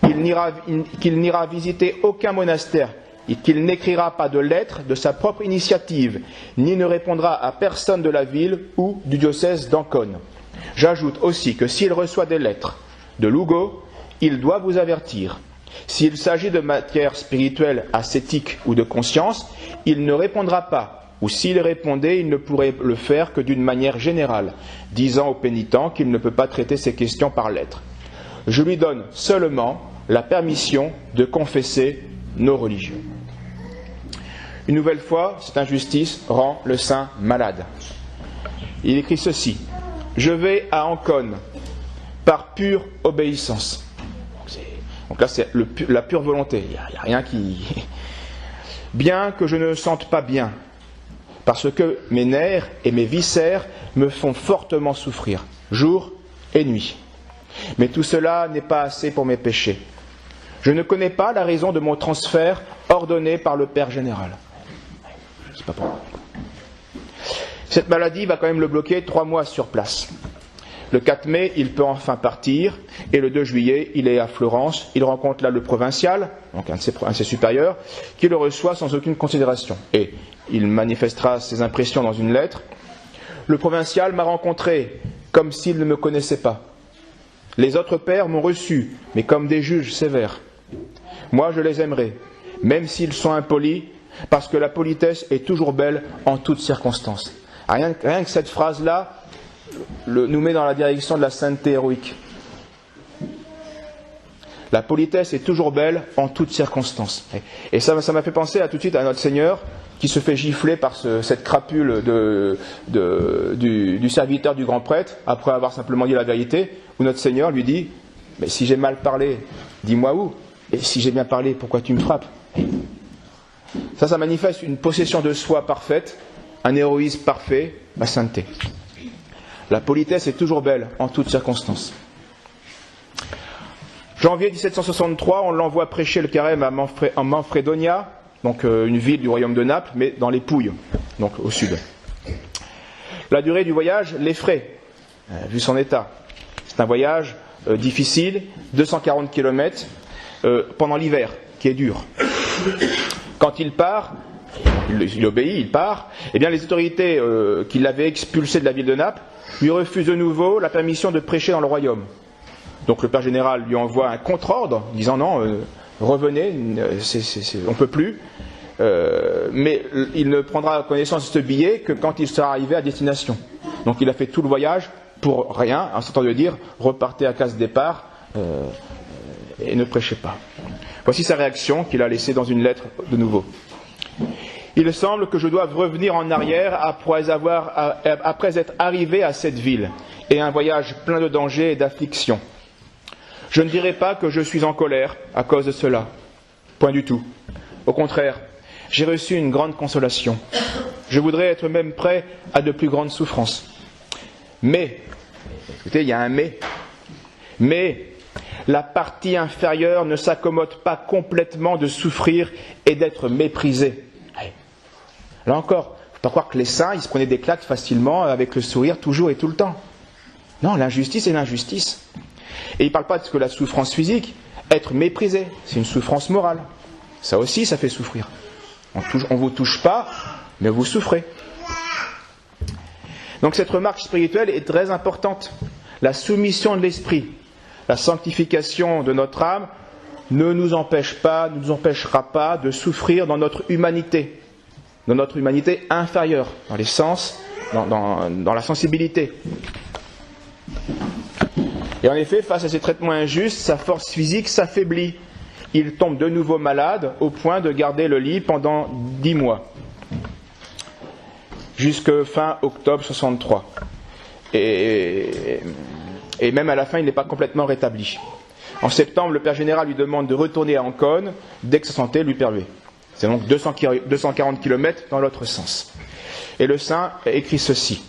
qu'il n'ira visiter aucun monastère, et qu'il n'écrira pas de lettres de sa propre initiative, ni ne répondra à personne de la ville ou du diocèse d'Ancône. J'ajoute aussi que s'il reçoit des lettres de Lugo, il doit vous avertir. S'il s'agit de matière spirituelle, ascétique ou de conscience, il ne répondra pas. Ou s'il répondait, il ne pourrait le faire que d'une manière générale, disant au pénitent qu'il ne peut pas traiter ces questions par lettres. Je lui donne seulement la permission de confesser nos religieux. Une nouvelle fois, cette injustice rend le saint malade. Il écrit ceci: je vais à Ancône par pure obéissance. Donc là, c'est la pure volonté. Il n'y a rien qui... Bien que je ne me sente pas bien, parce que mes nerfs et mes viscères me font fortement souffrir, jour et nuit. Mais tout cela n'est pas assez pour mes péchés. Je ne connais pas la raison de mon transfert ordonné par le Père général. C'est pas bon. Cette maladie va quand même le bloquer 3 mois sur place. Le 4 mai, il peut enfin partir, et le 2 juillet, il est à Florence. Il rencontre là le provincial, donc un de ses supérieurs, qui le reçoit sans aucune considération. Et il manifestera ses impressions dans une lettre. Le provincial m'a rencontré comme s'il ne me connaissait pas. Les autres pères m'ont reçu, mais comme des juges sévères. Moi, je les aimerai, même s'ils sont impolis, parce que la politesse est toujours belle en toutes circonstances. Rien que cette phrase-là nous met dans la direction de la sainteté héroïque. La politesse est toujours belle en toutes circonstances. Et ça m'a fait penser tout de suite à notre Seigneur qui se fait gifler par cette crapule du serviteur du grand prêtre, après avoir simplement dit la vérité, où notre Seigneur lui dit: mais si j'ai mal parlé, dis-moi où, et si j'ai bien parlé, pourquoi tu me frappes? Ça manifeste une possession de soi parfaite, un héroïsme parfait, la sainteté. La politesse est toujours belle en toutes circonstances. Janvier 1763, on l'envoie prêcher le carême en Manfredonia, donc une ville du royaume de Naples, mais dans les Pouilles, donc au sud. La durée du voyage l'effraie, vu son état. C'est un voyage difficile, 240 km pendant l'hiver, qui est dur. Quand il part, il obéit, il part, eh bien les autorités qui l'avaient expulsé de la ville de Naples lui refusent de nouveau la permission de prêcher dans le royaume. Donc le Père général lui envoie un contre-ordre disant non, revenez, on ne peut plus. Mais il ne prendra connaissance de ce billet que quand il sera arrivé à destination. Donc il a fait tout le voyage pour rien, en sortant de dire repartez à case départ et ne prêchez pas. Voici sa réaction qu'il a laissée dans une lettre de nouveau. Il semble que je doive revenir en arrière après être arrivé à cette ville, et un voyage plein de dangers et d'afflictions. Je ne dirai pas que je suis en colère à cause de cela. Point du tout. Au contraire, j'ai reçu une grande consolation. Je voudrais être même prêt à de plus grandes souffrances. Mais, écoutez, il y a un mais la partie inférieure ne s'accommode pas complètement de souffrir et d'être méprisée. Là encore, il ne faut pas croire que les saints, ils se prenaient des claques facilement avec le sourire toujours et tout le temps. Non, l'injustice est l'injustice. Et il ne parle pas de ce que la souffrance physique, être méprisé, c'est une souffrance morale. Ça aussi, ça fait souffrir. On ne vous touche pas, mais vous souffrez. Donc cette remarque spirituelle est très importante. La soumission de l'esprit, la sanctification de notre âme ne nous empêchera pas de souffrir dans notre humanité inférieure, dans les sens, dans la sensibilité. Et en effet, face à ces traitements injustes, sa force physique s'affaiblit. Il tombe de nouveau malade au point de garder le lit pendant 10 mois, jusque fin octobre 63. Et même à la fin, il n'est pas complètement rétabli. En septembre, le Père général lui demande de retourner à Ancône dès que sa santé lui permet. C'est donc 240 km dans l'autre sens. Et le saint écrit ceci: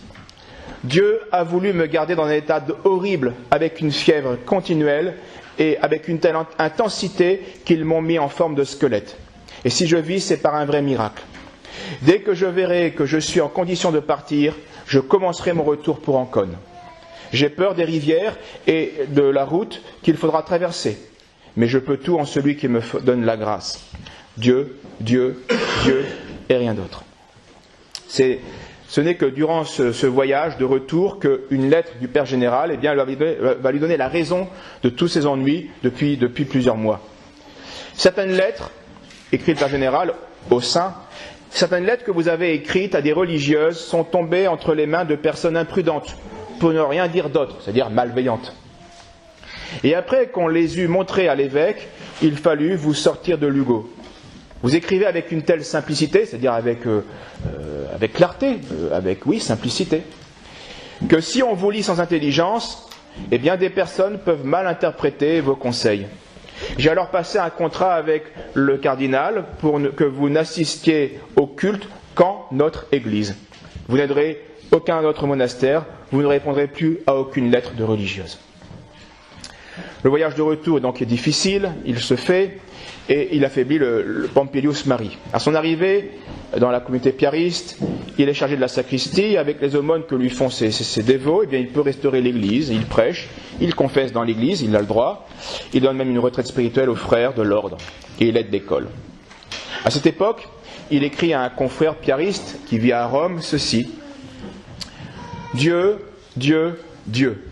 Dieu a voulu me garder dans un état horrible, avec une fièvre continuelle et avec une telle intensité qu'ils m'ont mis en forme de squelette. Et si je vis, c'est par un vrai miracle. Dès que je verrai que je suis en condition de partir, je commencerai mon retour pour Ancône. J'ai peur des rivières et de la route qu'il faudra traverser. Mais je peux tout en celui qui me donne la grâce. Dieu, Dieu, Dieu et rien d'autre. Ce n'est que durant ce voyage de retour qu'une lettre du Père Général va lui donner la raison de tous ses ennuis depuis plusieurs mois. Certaines lettres, écrites par Général aux saints, certaines lettres que vous avez écrites à des religieuses sont tombées entre les mains de personnes imprudentes, pour ne rien dire d'autre, c'est-à-dire malveillantes. Et après qu'on les eut montrées à l'évêque, il fallut vous sortir de Lugo. Vous écrivez avec une telle simplicité, c'est-à-dire avec clarté, simplicité, que si on vous lit sans intelligence, eh bien des personnes peuvent mal interpréter vos conseils. J'ai alors passé un contrat avec le cardinal pour que vous n'assistiez au culte qu'en notre église. Vous n'aiderez aucun autre monastère, vous ne répondrez plus à aucune lettre de religieuse. Le voyage de retour donc est difficile, il se fait, et il affaiblit le Pompilius Mari. À son arrivée dans la communauté piariste, il est chargé de la sacristie, avec les aumônes que lui font ses dévots, eh bien il peut restaurer l'église, il prêche, il confesse dans l'église, il a le droit, il donne même une retraite spirituelle aux frères de l'ordre, et il aide d'école. À cette époque, il écrit à un confrère piariste qui vit à Rome ceci: Dieu, Dieu, Dieu.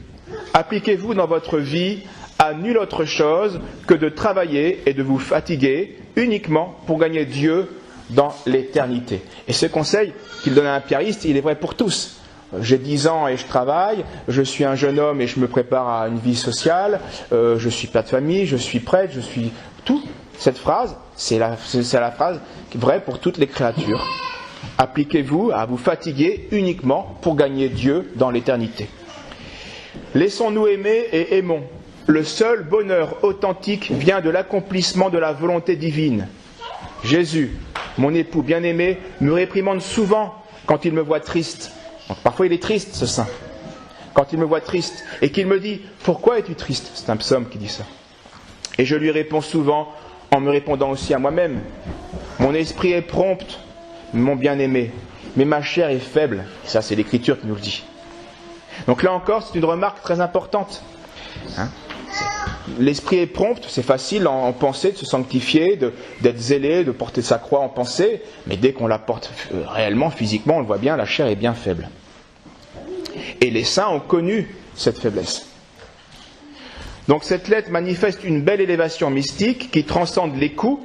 Appliquez-vous dans votre vie à nulle autre chose que de travailler et de vous fatiguer uniquement pour gagner Dieu dans l'éternité. Et ce conseil qu'il donne à un piariste, il est vrai pour tous. J'ai 10 ans et je travaille, je suis un jeune homme et je me prépare à une vie sociale, je suis père de famille, je suis prêtre, je suis tout. Cette phrase, c'est la phrase vraie pour toutes les créatures. Appliquez-vous à vous fatiguer uniquement pour gagner Dieu dans l'éternité. Laissons-nous aimer et aimons. Le seul bonheur authentique vient de l'accomplissement de la volonté divine. Jésus, mon époux bien-aimé, me réprimande souvent quand il me voit triste. Donc, parfois il est triste, ce saint. Quand il me voit triste et qu'il me dit « Pourquoi es-tu triste ?» C'est un psaume qui dit ça. Et je lui réponds souvent en me répondant aussi à moi-même. Mon esprit est prompt, mon bien-aimé, mais ma chair est faible. Et ça, c'est l'Écriture qui nous le dit. Donc là encore, c'est une remarque très importante. L'esprit est prompt, c'est facile en pensée de se sanctifier, d'être zélé, de porter sa croix en pensée, mais dès qu'on la porte réellement, physiquement, on le voit bien, la chair est bien faible. Et les saints ont connu cette faiblesse. Donc cette lettre manifeste une belle élévation mystique qui transcende les coups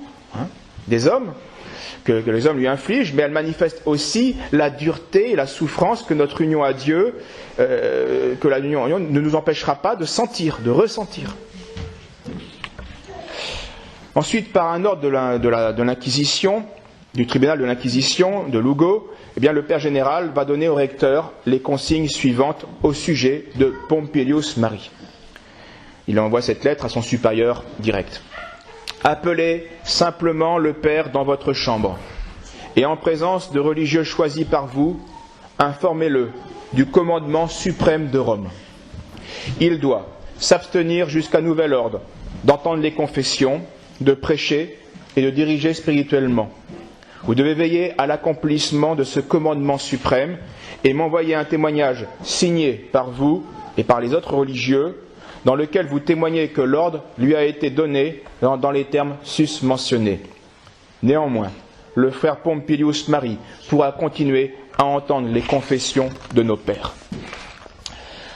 des hommes, que les hommes lui infligent, mais elle manifeste aussi la dureté et la souffrance que notre union à Dieu, que la union à Dieu ne nous empêchera pas de sentir, de ressentir. Ensuite, par un ordre de l'Inquisition, du tribunal de l'Inquisition de Lugo, eh bien, le Père Général va donner au recteur les consignes suivantes au sujet de Pompilius Mari. Il envoie cette lettre à son supérieur direct. Appelez simplement le Père dans votre chambre, et en présence de religieux choisis par vous, informez-le du commandement suprême de Rome. Il doit s'abstenir jusqu'à nouvel ordre, d'entendre les confessions, de prêcher et de diriger spirituellement. Vous devez veiller à l'accomplissement de ce commandement suprême et m'envoyer un témoignage signé par vous et par les autres religieux, dans lequel vous témoignez que l'ordre lui a été donné dans les termes sus-mentionnés. Néanmoins, le frère Pompilius Mari pourra continuer à entendre les confessions de nos pères.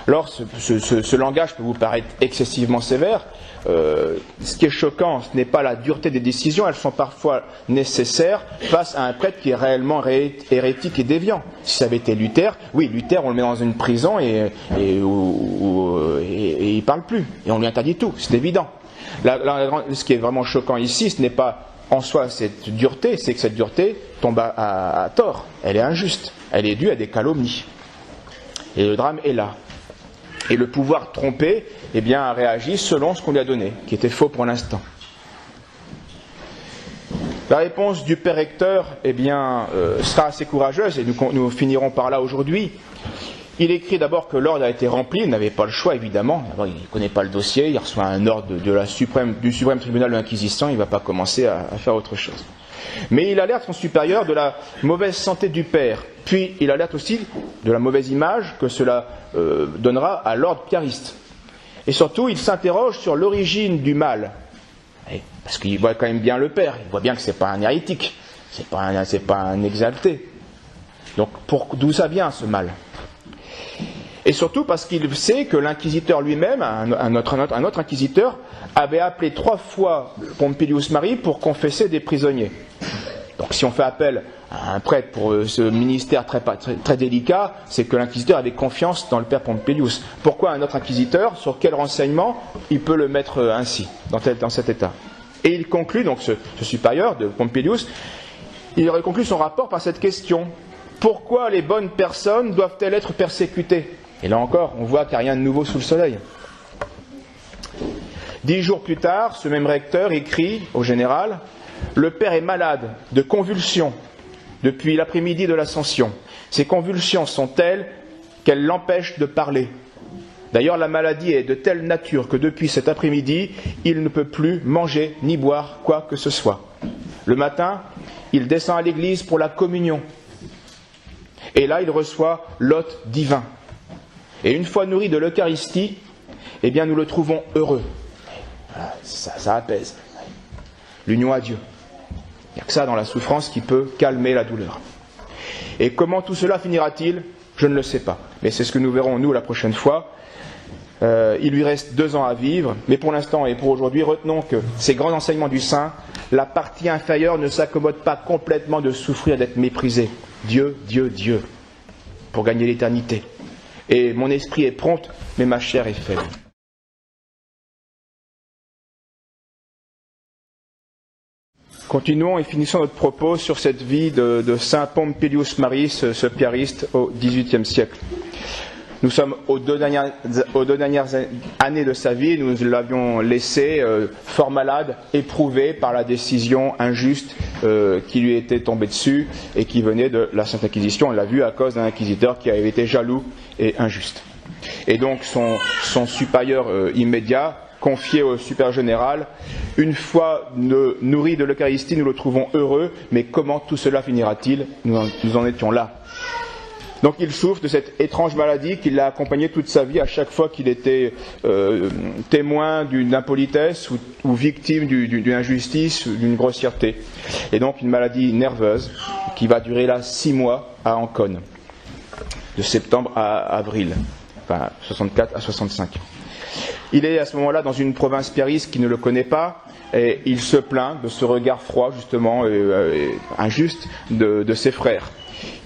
Alors, ce langage peut vous paraître excessivement sévère. Ce qui est choquant, ce n'est pas la dureté des décisions, elles sont parfois nécessaires face à un prêtre qui est réellement hérétique et déviant. Si ça avait été Luther, oui, Luther, on le met dans une prison et il ne parle plus, et on lui interdit tout, c'est évident. Ce qui est vraiment choquant ici, ce n'est pas en soi cette dureté, c'est que cette dureté tombe à tort, elle est injuste, elle est due à des calomnies. Et le drame est là. Et le pouvoir trompé, eh bien, a réagi selon ce qu'on lui a donné, qui était faux pour l'instant. La réponse du père recteur, eh bien, sera assez courageuse, et nous finirons par là aujourd'hui. Il écrit d'abord que l'ordre a été rempli, il n'avait pas le choix évidemment. D'abord, il ne connaît pas le dossier, il reçoit un ordre du suprême tribunal de l'Inquisition, il ne va pas commencer à faire autre chose. Mais il alerte son supérieur de la mauvaise santé du père. Puis il alerte aussi de la mauvaise image que cela donnera à l'ordre piariste. Et surtout, il s'interroge sur l'origine du mal. Parce qu'il voit quand même bien le père, il voit bien que ce n'est pas un hérétique, c'est pas un exalté. Donc d'où ça vient ce mal? Et surtout parce qu'il sait que l'inquisiteur lui-même, un autre inquisiteur, avait appelé 3 fois Pompilius Marie pour confesser des prisonniers. Donc si on fait appel à un prêtre pour ce ministère très délicat, c'est que l'inquisiteur avait confiance dans le père Pompilius. Pourquoi un autre inquisiteur? Sur quel renseignement il peut le mettre ainsi, dans cet état? Et il conclut, donc ce supérieur de Pompilius, il conclut son rapport par cette question. Pourquoi les bonnes personnes doivent-elles être persécutées? Et là encore, on voit qu'il n'y a rien de nouveau sous le soleil. 10 jours plus tard, ce même recteur écrit au général: le père est malade de convulsions depuis l'après-midi de l'Ascension. Ces convulsions sont telles qu'elles l'empêchent de parler. D'ailleurs, la maladie est de telle nature que depuis cet après-midi, il ne peut plus manger ni boire quoi que ce soit. Le matin, il descend à l'église pour la communion. Et là, il reçoit l'hôte divin. Et une fois nourri de l'Eucharistie, eh bien, nous le trouvons heureux. Voilà, ça apaise. L'union à Dieu. Il n'y a que ça dans la souffrance qui peut calmer la douleur. Et comment tout cela finira-t-il? Je ne le sais pas. Mais c'est ce que nous verrons, nous, la prochaine fois. Il lui reste 2 ans à vivre, mais pour l'instant et pour aujourd'hui, retenons que ces grands enseignements du Saint, la partie inférieure ne s'accommode pas complètement de souffrir, d'être méprisée. Dieu, Dieu, Dieu, pour gagner l'éternité. Et mon esprit est prompt, mais ma chair est faible. Continuons et finissons notre propos sur cette vie de saint Pompilius Marie, ce piariste au XVIIIe siècle. Nous sommes aux 2 dernières années de sa vie, nous l'avions laissé fort malade, éprouvé par la décision injuste qui lui était tombée dessus et qui venait de la Sainte Inquisition. On l'a vu à cause d'un inquisiteur qui avait été jaloux et injuste. Et donc son supérieur immédiat, confié au supérieur général, une fois nourri de l'Eucharistie, nous le trouvons heureux, mais comment tout cela finira-t-il? Nous en étions là. Donc il souffre de cette étrange maladie qui l'a accompagné toute sa vie à chaque fois qu'il était témoin d'une impolitesse ou victime d'une injustice, d'une grossièreté. Et donc une maladie nerveuse qui va durer là 6 mois à Ancône, de septembre à avril, enfin 64 à 65. Il est à ce moment-là dans une province piariste qui ne le connaît pas et il se plaint de ce regard froid justement injuste de ses frères.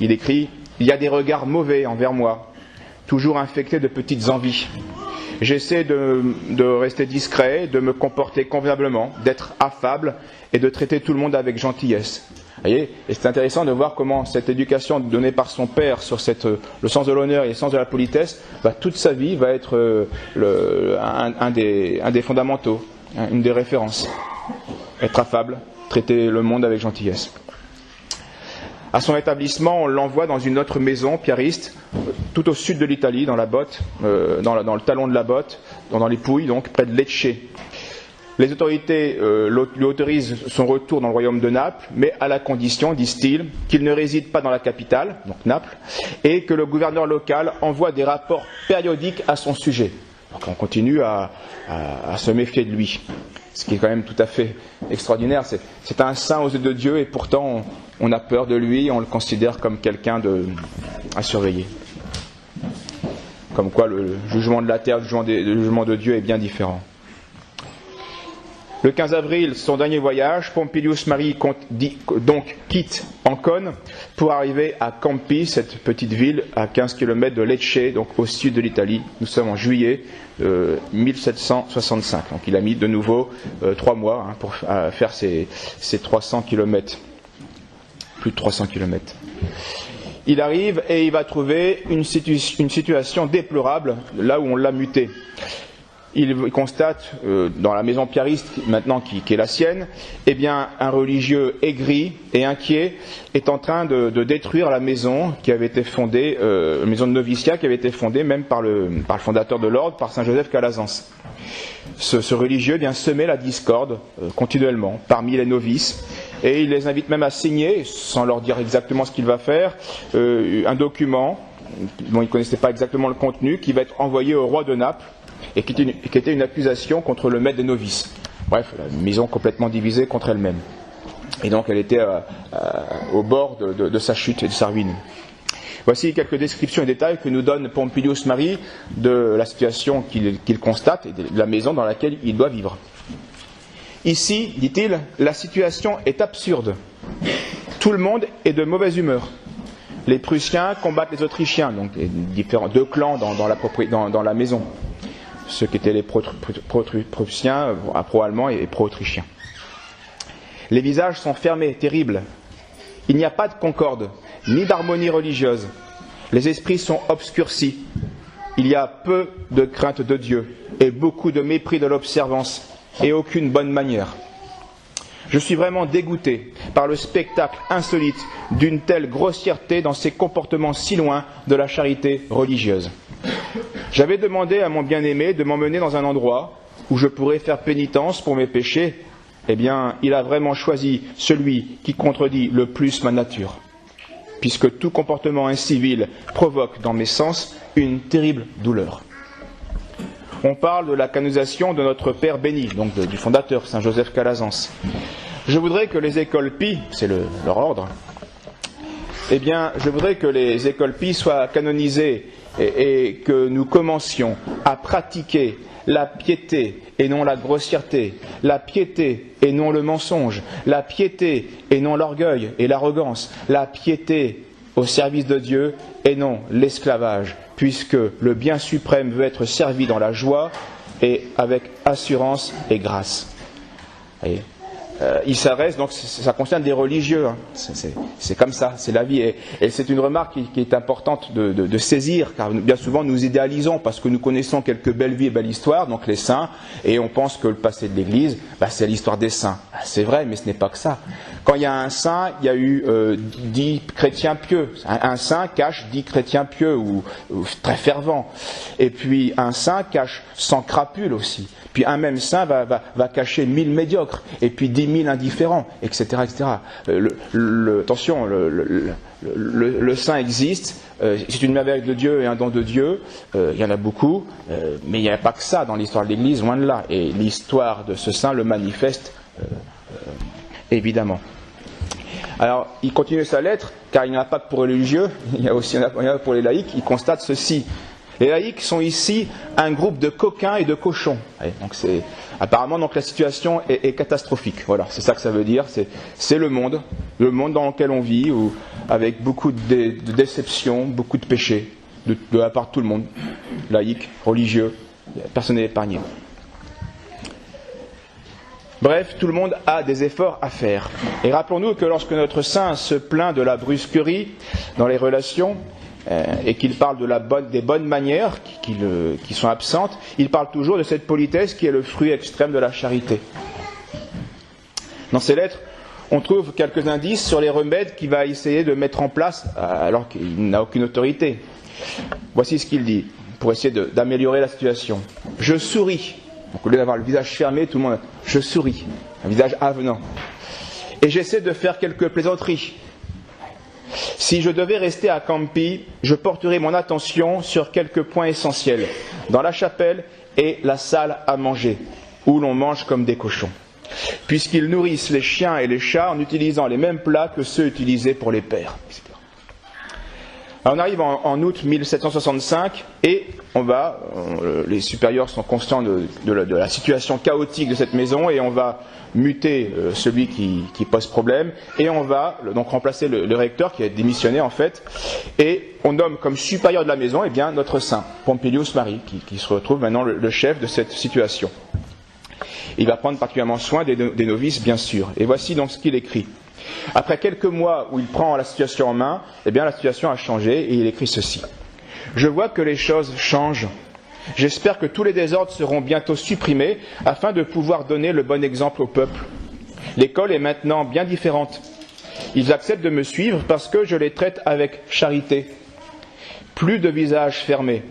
Il écrit: il y a des regards mauvais envers moi, toujours infectés de petites envies. J'essaie de rester discret, de me comporter convenablement, d'être affable et de traiter tout le monde avec gentillesse. Vous voyez, et c'est intéressant de voir comment cette éducation donnée par son père sur le sens de l'honneur et le sens de la politesse, toute sa vie va être un des fondamentaux, une des références. Être affable, traiter le monde avec gentillesse. À son établissement, on l'envoie dans une autre maison piariste, tout au sud de l'Italie, dans la botte, dans le talon de la botte, dans les Pouilles, donc près de Lecce. Les autorités lui autorisent son retour dans le royaume de Naples, mais à la condition, disent-ils, qu'il ne réside pas dans la capitale, donc Naples, et que le gouverneur local envoie des rapports périodiques à son sujet. Donc on continue à se méfier de lui. Ce qui est quand même tout à fait extraordinaire. C'est un saint aux yeux de Dieu et pourtant on a peur de lui, on le considère comme quelqu'un à surveiller. Comme quoi le jugement de la terre, le jugement de Dieu est bien différent. Le 15 avril, son dernier voyage, Pompilius Marie donc quitte Ancône pour arriver à Campi, cette petite ville à 15 km de Lecce, donc au sud de l'Italie. Nous sommes en juillet 1765. Donc il a mis de nouveau 3 mois pour faire ces 300 km. Plus de 300 km. Il arrive et il va trouver une situation déplorable là où on l'a muté. Il constate dans la maison piariste maintenant qui est la sienne, eh bien un religieux aigri et inquiet est en train de détruire la maison qui avait été fondée, la maison de noviciat qui avait été fondée même par le fondateur de l'ordre, par saint Joseph Calazans. Ce religieux vient semer la discorde continuellement parmi les novices et il les invite même à signer, sans leur dire exactement ce qu'il va faire, un document dont ils ne connaissaient pas exactement le contenu, qui va être envoyé au roi de Naples, et qui était une accusation contre le maître des novices. Bref, la maison complètement divisée contre elle-même. Et donc elle était au bord de sa chute et de sa ruine. Voici quelques descriptions et détails que nous donne Pompilius Marie de la situation qu'il constate et de la maison dans laquelle il doit vivre. Ici, dit-il, la situation est absurde. Tout le monde est de mauvaise humeur. Les Prussiens combattent les Autrichiens, donc deux clans dans la maison. Ceux qui étaient les pro-prussiens, pro-allemands et pro-autrichiens. Les visages sont fermés, terribles. Il n'y a pas de concorde, ni d'harmonie religieuse. Les esprits sont obscurcis. Il y a peu de crainte de Dieu et beaucoup de mépris de l'observance et aucune bonne manière. Je suis vraiment dégoûté par le spectacle insolite d'une telle grossièreté dans ces comportements si loin de la charité religieuse. J'avais demandé à mon bien-aimé de m'emmener dans un endroit où je pourrais faire pénitence pour mes péchés. Eh bien, il a vraiment choisi celui qui contredit le plus ma nature, puisque tout comportement incivil provoque dans mes sens une terrible douleur. On parle de la canonisation de notre Père béni, donc du fondateur, Saint Joseph Calazans. Je voudrais que les écoles Pie, c'est leur ordre, eh bien, je voudrais que les écoles Pie soient canonisées et que nous commencions à pratiquer la piété et non la grossièreté, la piété et non le mensonge, la piété et non l'orgueil et l'arrogance, la piété au service de Dieu et non l'esclavage, puisque le bien suprême veut être servi dans la joie et avec assurance et grâce. Voyez, il s'adresse, donc ça concerne des religieux, hein. C'est comme ça, c'est la vie. Et c'est une remarque qui est importante de saisir, car bien souvent nous idéalisons parce que nous connaissons quelques belles vies et belles histoires, donc les saints, et on pense que le passé de l'Église, c'est l'histoire des saints. C'est vrai, mais ce n'est pas que ça. Quand il y a un saint, il y a eu 10 chrétiens pieux. Un saint cache 10 chrétiens pieux ou très fervents. Et puis un saint cache 100 crapules aussi. Puis un même saint va cacher 1000 médiocres, et puis 10 000 indifférents, etc. etc. Attention, le saint existe, c'est une merveille de Dieu et un don de Dieu, il y en a beaucoup, mais il n'y a pas que ça dans l'histoire de l'Église, loin de là. Et l'histoire de ce saint le manifeste, évidemment. Alors, il continue sa lettre, car il n'y en a pas que pour les religieux, il y en a pour les laïcs, il constate ceci. Les laïcs sont ici un groupe de coquins et de cochons. Donc apparemment, la situation est catastrophique. Voilà, c'est ça que ça veut dire. C'est le monde dans lequel on vit, avec beaucoup de déceptions, beaucoup de péchés, de la part de tout le monde, laïcs, religieux, personne n'est épargné. Bref, tout le monde a des efforts à faire. Et rappelons-nous que lorsque notre saint se plaint de la brusquerie dans les relations, et qu'il parle des bonnes manières qui sont absentes, il parle toujours de cette politesse qui est le fruit extrême de la charité. Dans ses lettres, on trouve quelques indices sur les remèdes qu'il va essayer de mettre en place alors qu'il n'a aucune autorité. Voici ce qu'il dit, pour essayer d'améliorer la situation. Je souris. Donc au lieu d'avoir le visage fermé, tout le monde... Je souris. Un visage avenant. Et j'essaie de faire quelques plaisanteries. Si je devais rester à Campi, je porterais mon attention sur quelques points essentiels, dans la chapelle et la salle à manger, où l'on mange comme des cochons, puisqu'ils nourrissent les chiens et les chats en utilisant les mêmes plats que ceux utilisés pour les pères, etc. Alors on arrive en août 1765 et les supérieurs sont conscients de la situation chaotique de cette maison et on va muter celui qui pose problème et on va donc remplacer le recteur qui a démissionné en fait et on nomme comme supérieur de la maison notre saint Pompilius Marie qui se retrouve maintenant le chef de cette situation. Il va prendre particulièrement soin des novices bien sûr et voici donc ce qu'il écrit. Après quelques mois où il prend la situation en main, la situation a changé et il écrit ceci. Je vois que les choses changent. J'espère que tous les désordres seront bientôt supprimés afin de pouvoir donner le bon exemple au peuple. L'école est maintenant bien différente. Ils acceptent de me suivre parce que je les traite avec charité. Plus de visages fermés.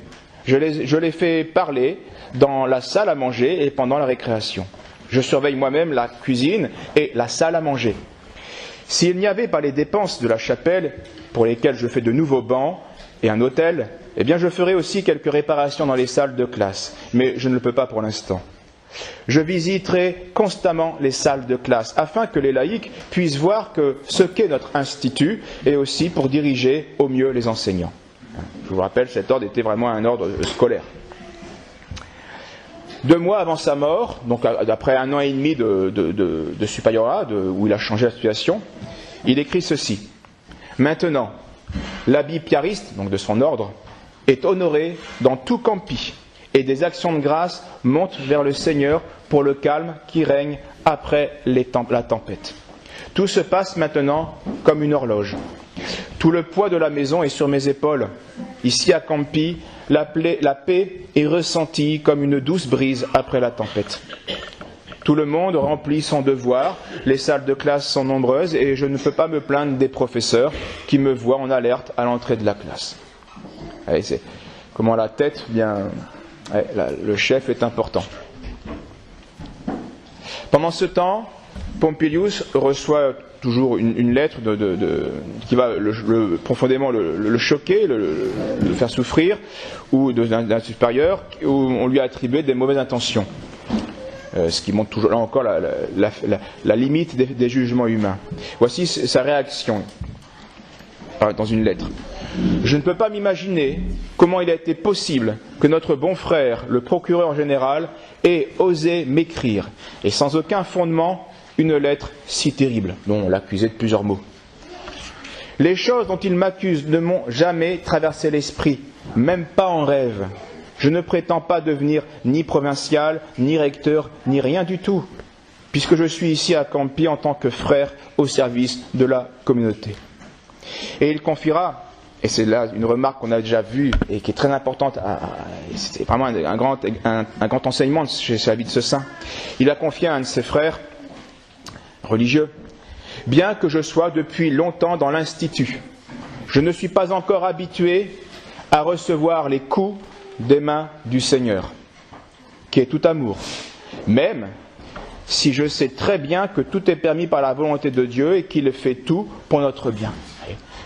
Je les fais parler dans la salle à manger et pendant la récréation. Je surveille moi-même la cuisine et la salle à manger. S'il n'y avait pas les dépenses de la chapelle, pour lesquelles je fais de nouveaux bancs et un autel, eh bien je ferais aussi quelques réparations dans les salles de classe, mais je ne le peux pas pour l'instant. Je visiterai constamment les salles de classe, afin que les laïcs puissent voir que ce qu'est notre institut est aussi pour diriger au mieux les enseignants. Je vous rappelle, cet ordre était vraiment un ordre scolaire. 2 mois avant sa mort, donc après 1 an et demi de supériorat, où il a changé la situation, il écrit ceci. Maintenant, l'habit piariste, donc de son ordre, est honoré dans tout campi, et des actions de grâce montent vers le Seigneur pour le calme qui règne après la tempête. Tout se passe maintenant comme une horloge. Tout le poids de la maison est sur mes épaules. Ici à Campi, la paix est ressentie comme une douce brise après la tempête. Tout le monde remplit son devoir, les salles de classe sont nombreuses et je ne peux pas me plaindre des professeurs qui me voient en alerte à l'entrée de la classe. Allez, c'est comment la tête vient... le chef est important. Pendant ce temps, Pompilius reçoit toujours une lettre qui va profondément le choquer, le faire souffrir, ou d'un supérieur, où on lui a attribué des mauvaises intentions. Ce qui montre toujours là encore la limite des jugements humains. Voici sa réaction dans une lettre. Je ne peux pas m'imaginer comment il a été possible que notre bon frère, le procureur général, ait osé m'écrire, et sans aucun fondement, une lettre si terrible, dont on l'accusait de plusieurs mots. Les choses dont il m'accuse ne m'ont jamais traversé l'esprit, même pas en rêve. Je ne prétends pas devenir ni provincial, ni recteur, ni rien du tout, puisque je suis ici à Campi en tant que frère au service de la communauté. Et il confiera, et c'est là une remarque qu'on a déjà vue et qui est très importante, c'est vraiment un grand enseignement chez la vie de ce saint, il a confié à un de ses frères religieux, bien que je sois depuis longtemps dans l'institut, je ne suis pas encore habitué à recevoir les coups des mains du Seigneur, qui est tout amour, même si je sais très bien que tout est permis par la volonté de Dieu et qu'il fait tout pour notre bien.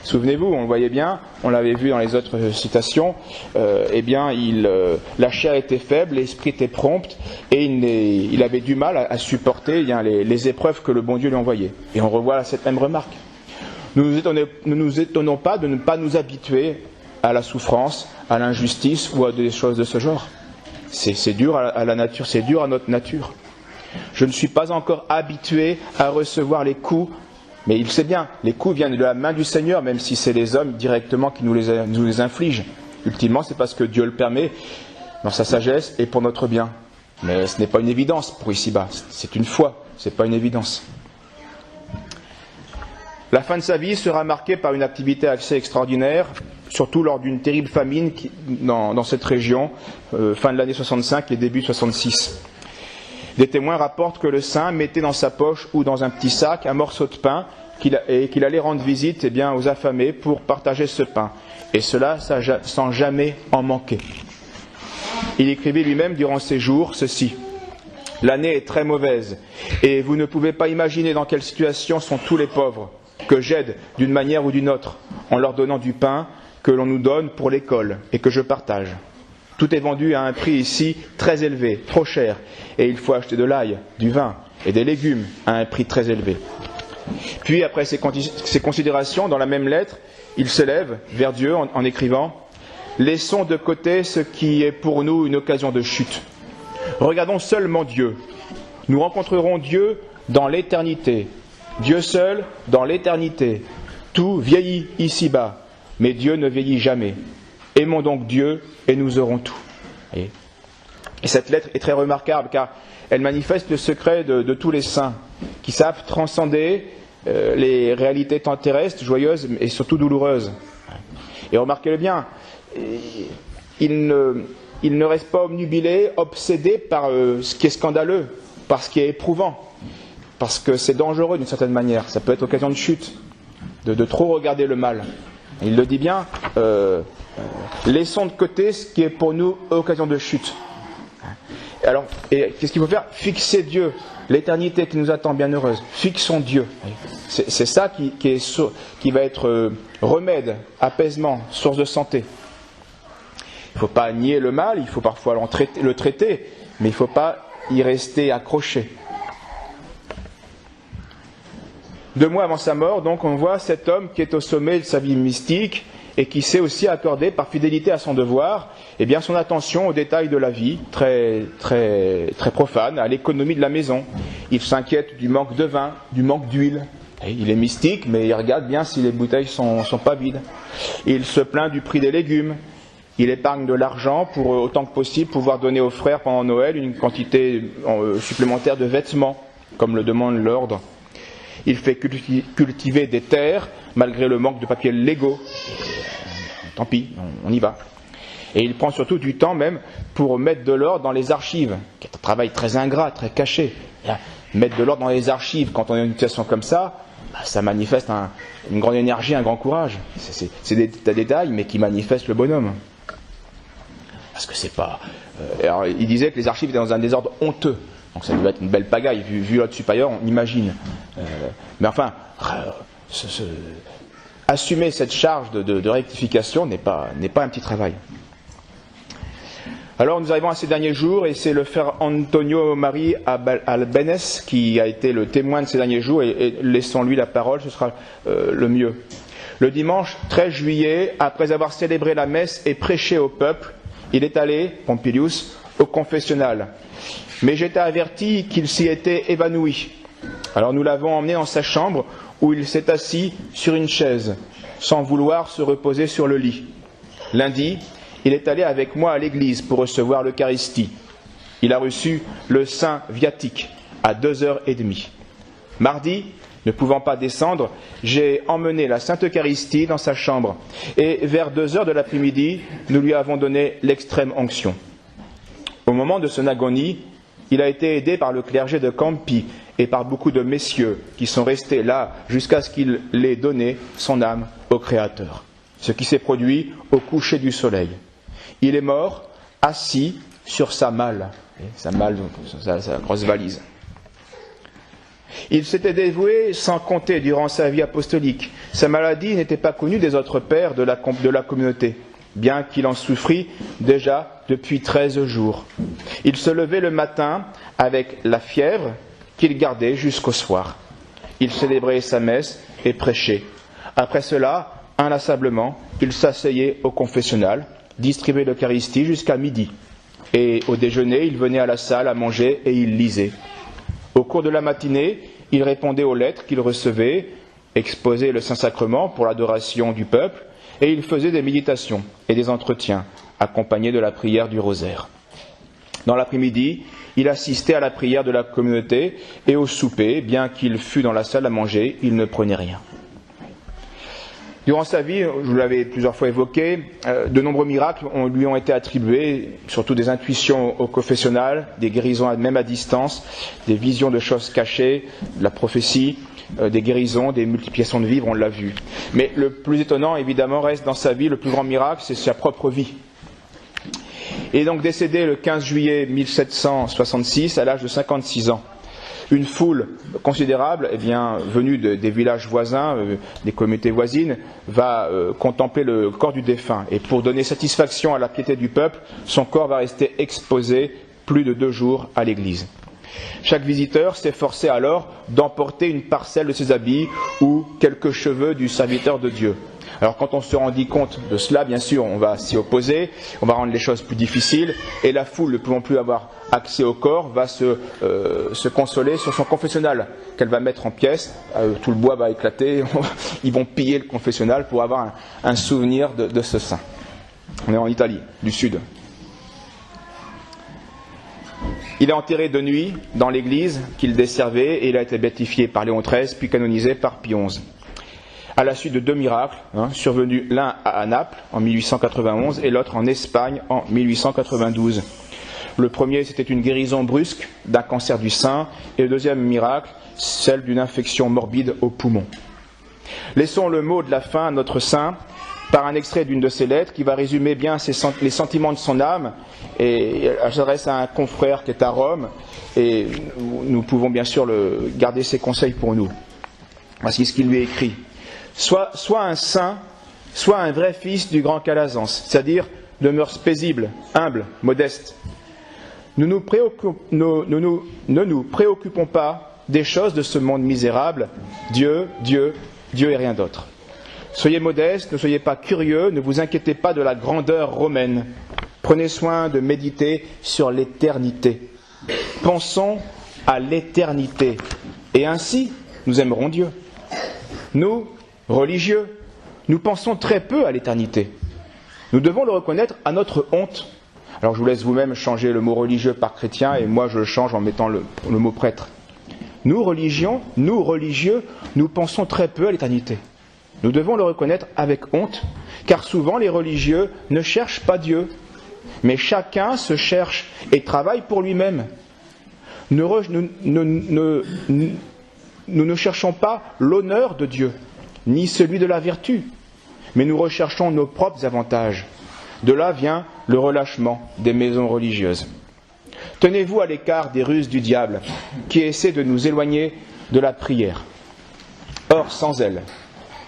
Souvenez-vous, on le voyait bien, on l'avait vu dans les autres citations, la chair était faible, l'esprit était prompt, et il avait du mal à supporter les épreuves que le bon Dieu lui envoyait. Et on revoit cette même remarque. Ne nous étonnons pas de ne pas nous habituer à la souffrance, à l'injustice ou à des choses de ce genre. C'est dur à la nature, c'est dur à notre nature. Je ne suis pas encore habitué à recevoir les coups. Mais il sait bien, les coups viennent de la main du Seigneur, même si c'est les hommes directement qui nous les infligent. Ultimement, c'est parce que Dieu le permet, dans sa sagesse et pour notre bien. Mais ce n'est pas une évidence pour ici-bas, c'est une foi, ce n'est pas une évidence. La fin de sa vie sera marquée par une activité assez extraordinaire, surtout lors d'une terrible famine dans cette région, fin de l'année 65 et début 66. Des témoins rapportent que le saint mettait dans sa poche ou dans un petit sac un morceau de pain et qu'il allait rendre visite aux affamés pour partager ce pain. Et cela sans jamais en manquer. Il écrivait lui-même durant ses jours ceci. « L'année est très mauvaise et vous ne pouvez pas imaginer dans quelle situation sont tous les pauvres que j'aide d'une manière ou d'une autre en leur donnant du pain que l'on nous donne pour l'école et que je partage. Tout est vendu à un prix ici très élevé, trop cher, et il faut acheter de l'ail, du vin et des légumes à un prix très élevé. » Puis, après ces considérations, dans la même lettre, il s'élève vers Dieu en écrivant « Laissons de côté ce qui est pour nous une occasion de chute. Regardons seulement Dieu. Nous rencontrerons Dieu dans l'éternité. Dieu seul dans l'éternité. Tout vieillit ici-bas, mais Dieu ne vieillit jamais. Aimons donc Dieu et nous aurons tout. » Et cette lettre est très remarquable car elle manifeste le secret de tous les saints qui savent transcender les réalités tant terrestres, joyeuses et surtout douloureuses. Et remarquez-le bien, ils ne restent pas obnubilés, obsédés par ce qui est scandaleux, par ce qui est éprouvant, parce que c'est dangereux d'une certaine manière. Ça peut être occasion de chute, de trop regarder le mal. Et il le dit bien, laissons de côté ce qui est pour nous occasion de chute. Alors, et qu'est-ce qu'il faut faire? Fixer Dieu, l'éternité qui nous attend bienheureuse. Fixons Dieu. C'est ça qui va être remède, apaisement, source de santé. Il ne faut pas nier le mal, il faut parfois le traiter, mais il ne faut pas y rester accroché. 2 mois avant sa mort, donc, on voit cet homme qui est au sommet de sa vie mystique et qui sait aussi accorder, par fidélité à son devoir, eh bien, son attention aux détails de la vie, très, très, très profane, à l'économie de la maison. Il s'inquiète du manque de vin, du manque d'huile. Il est mystique, mais il regarde bien si les bouteilles sont pas vides. Il se plaint du prix des légumes. Il épargne de l'argent pour, autant que possible, pouvoir donner aux frères pendant Noël une quantité supplémentaire de vêtements, comme le demande l'ordre. Il fait cultiver des terres, malgré le manque de papiers légaux. Tant pis, on y va. Et il prend surtout du temps même pour mettre de l'ordre dans les archives, qui est un travail très ingrat, très caché. Mettre de l'ordre dans les archives, quand on est dans une situation comme ça, ça manifeste une grande énergie, un grand courage. C'est des détails, mais qui manifestent le bonhomme. Parce que c'est pas... alors, il disait que les archives étaient dans un désordre honteux. Donc ça devait être une belle pagaille, vu l'autre supérieur, on imagine. Mais enfin, assumer cette charge de rectification n'est pas un petit travail. Alors nous arrivons à ces derniers jours, et c'est le frère Antonio Marie Albenes qui a été le témoin de ces derniers jours, et laissons-lui la parole, ce sera le mieux. Le dimanche 13 juillet, après avoir célébré la messe et prêché au peuple, il est allé, Pompilius, au confessionnal. Mais j'étais averti qu'il s'y était évanoui. Alors nous l'avons emmené dans sa chambre, où il s'est assis sur une chaise, sans vouloir se reposer sur le lit. Lundi, il est allé avec moi à l'église pour recevoir l'Eucharistie. Il a reçu le Saint Viatique à 2h30. Mardi, ne pouvant pas descendre, j'ai emmené la Sainte Eucharistie dans sa chambre, et vers 2h de l'après-midi, nous lui avons donné l'extrême onction. Au moment de son agonie, il a été aidé par le clergé de Campi et par beaucoup de messieurs qui sont restés là jusqu'à ce qu'il ait donné son âme au Créateur. Ce qui s'est produit au coucher du soleil. Il est mort, assis sur sa malle, sa grosse valise. Il s'était dévoué sans compter durant sa vie apostolique. Sa maladie n'était pas connue des autres pères de la communauté, bien qu'il en souffrît déjà depuis 13 jours. Il se levait le matin avec la fièvre qu'il gardait jusqu'au soir. Il célébrait sa messe et prêchait. Après cela, inlassablement, il s'asseyait au confessionnal, distribuait l'Eucharistie jusqu'à midi. Et au déjeuner, il venait à la salle à manger et il lisait. Au cours de la matinée, il répondait aux lettres qu'il recevait, exposait le Saint-Sacrement pour l'adoration du peuple, et il faisait des méditations et des entretiens, accompagnés de la prière du rosaire. Dans l'après-midi, il assistait à la prière de la communauté et au souper, bien qu'il fût dans la salle à manger, il ne prenait rien. Durant sa vie, je vous l'avais plusieurs fois évoqué, de nombreux miracles lui ont été attribués, surtout des intuitions au confessionnal, des guérisons même à distance, des visions de choses cachées, de la prophétie, des guérisons, des multiplications de vivres, on l'a vu. Mais le plus étonnant, évidemment, reste dans sa vie, le plus grand miracle, c'est sa propre vie. Il est donc décédé le 15 juillet 1766 à l'âge de 56 ans. Une foule considérable, venue des villages voisins, des communautés voisines, va contempler le corps du défunt. Et pour donner satisfaction à la piété du peuple, son corps va rester exposé plus de 2 jours à l'église. Chaque visiteur s'efforçait alors d'emporter une parcelle de ses habits ou quelques cheveux du serviteur de Dieu. Alors quand on se rendit compte de cela, bien sûr, on va s'y opposer, on va rendre les choses plus difficiles, et la foule, ne pouvant plus avoir accès au corps, va se consoler sur son confessionnal, qu'elle va mettre en pièces, tout le bois va éclater, ils vont piller le confessionnal pour avoir un souvenir de ce saint. On est en Italie, du sud. Il est enterré de nuit dans l'église qu'il desservait, et il a été béatifié par Léon XIII, puis canonisé par Pie XI. À la suite de 2 miracles, survenus l'un à Naples en 1891 et l'autre en Espagne en 1892. Le premier, c'était une guérison brusque d'un cancer du sein, et le deuxième miracle, celle d'une infection morbide au poumon. Laissons le mot de la fin à notre saint, par un extrait d'une de ses lettres qui va résumer bien les sentiments de son âme, et elle s'adresse à un confrère qui est à Rome, et nous pouvons bien sûr garder ses conseils pour nous. Voici ce qu'il lui écrit. Sois un saint, sois un vrai fils du grand Calazans, c'est-à-dire de mœurs paisibles, humbles, modestes. Ne nous préoccupons pas des choses de ce monde misérable, Dieu et rien d'autre. Soyez modestes, ne soyez pas curieux, ne vous inquiétez pas de la grandeur romaine. Prenez soin de méditer sur l'éternité. Pensons à l'éternité, et ainsi nous aimerons Dieu. Nous, religieux, nous pensons très peu à l'éternité. Nous devons le reconnaître à notre honte. Alors je vous laisse vous-même changer le mot religieux par chrétien, et moi je le change en mettant le mot prêtre. Nous, religieux, nous pensons très peu à l'éternité. Nous devons le reconnaître avec honte, car souvent les religieux ne cherchent pas Dieu, mais chacun se cherche et travaille pour lui-même. Nous ne cherchons pas l'honneur de Dieu, ni celui de la vertu, mais nous recherchons nos propres avantages. De là vient le relâchement des maisons religieuses. Tenez-vous à l'écart des ruses du diable, qui essaie de nous éloigner de la prière. Or, sans elle,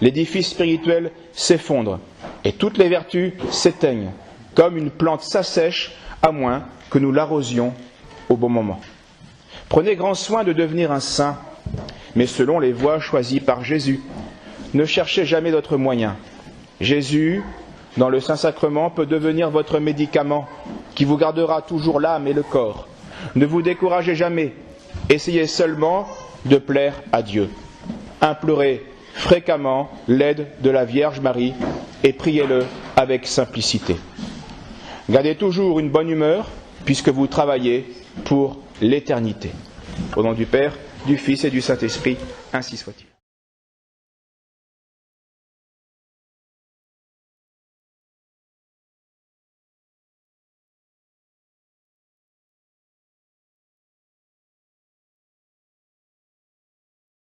l'édifice spirituel s'effondre et toutes les vertus s'éteignent, comme une plante s'assèche, à moins que nous l'arrosions au bon moment. Prenez grand soin de devenir un saint, mais selon les voies choisies par Jésus. Ne cherchez jamais d'autres moyens. Jésus, dans le Saint-Sacrement, peut devenir votre médicament, qui vous gardera toujours l'âme et le corps. Ne vous découragez jamais. Essayez seulement de plaire à Dieu. Implorez fréquemment l'aide de la Vierge Marie et priez-le avec simplicité. Gardez toujours une bonne humeur puisque vous travaillez pour l'éternité. Au nom du Père, du Fils et du Saint-Esprit, ainsi soit-il.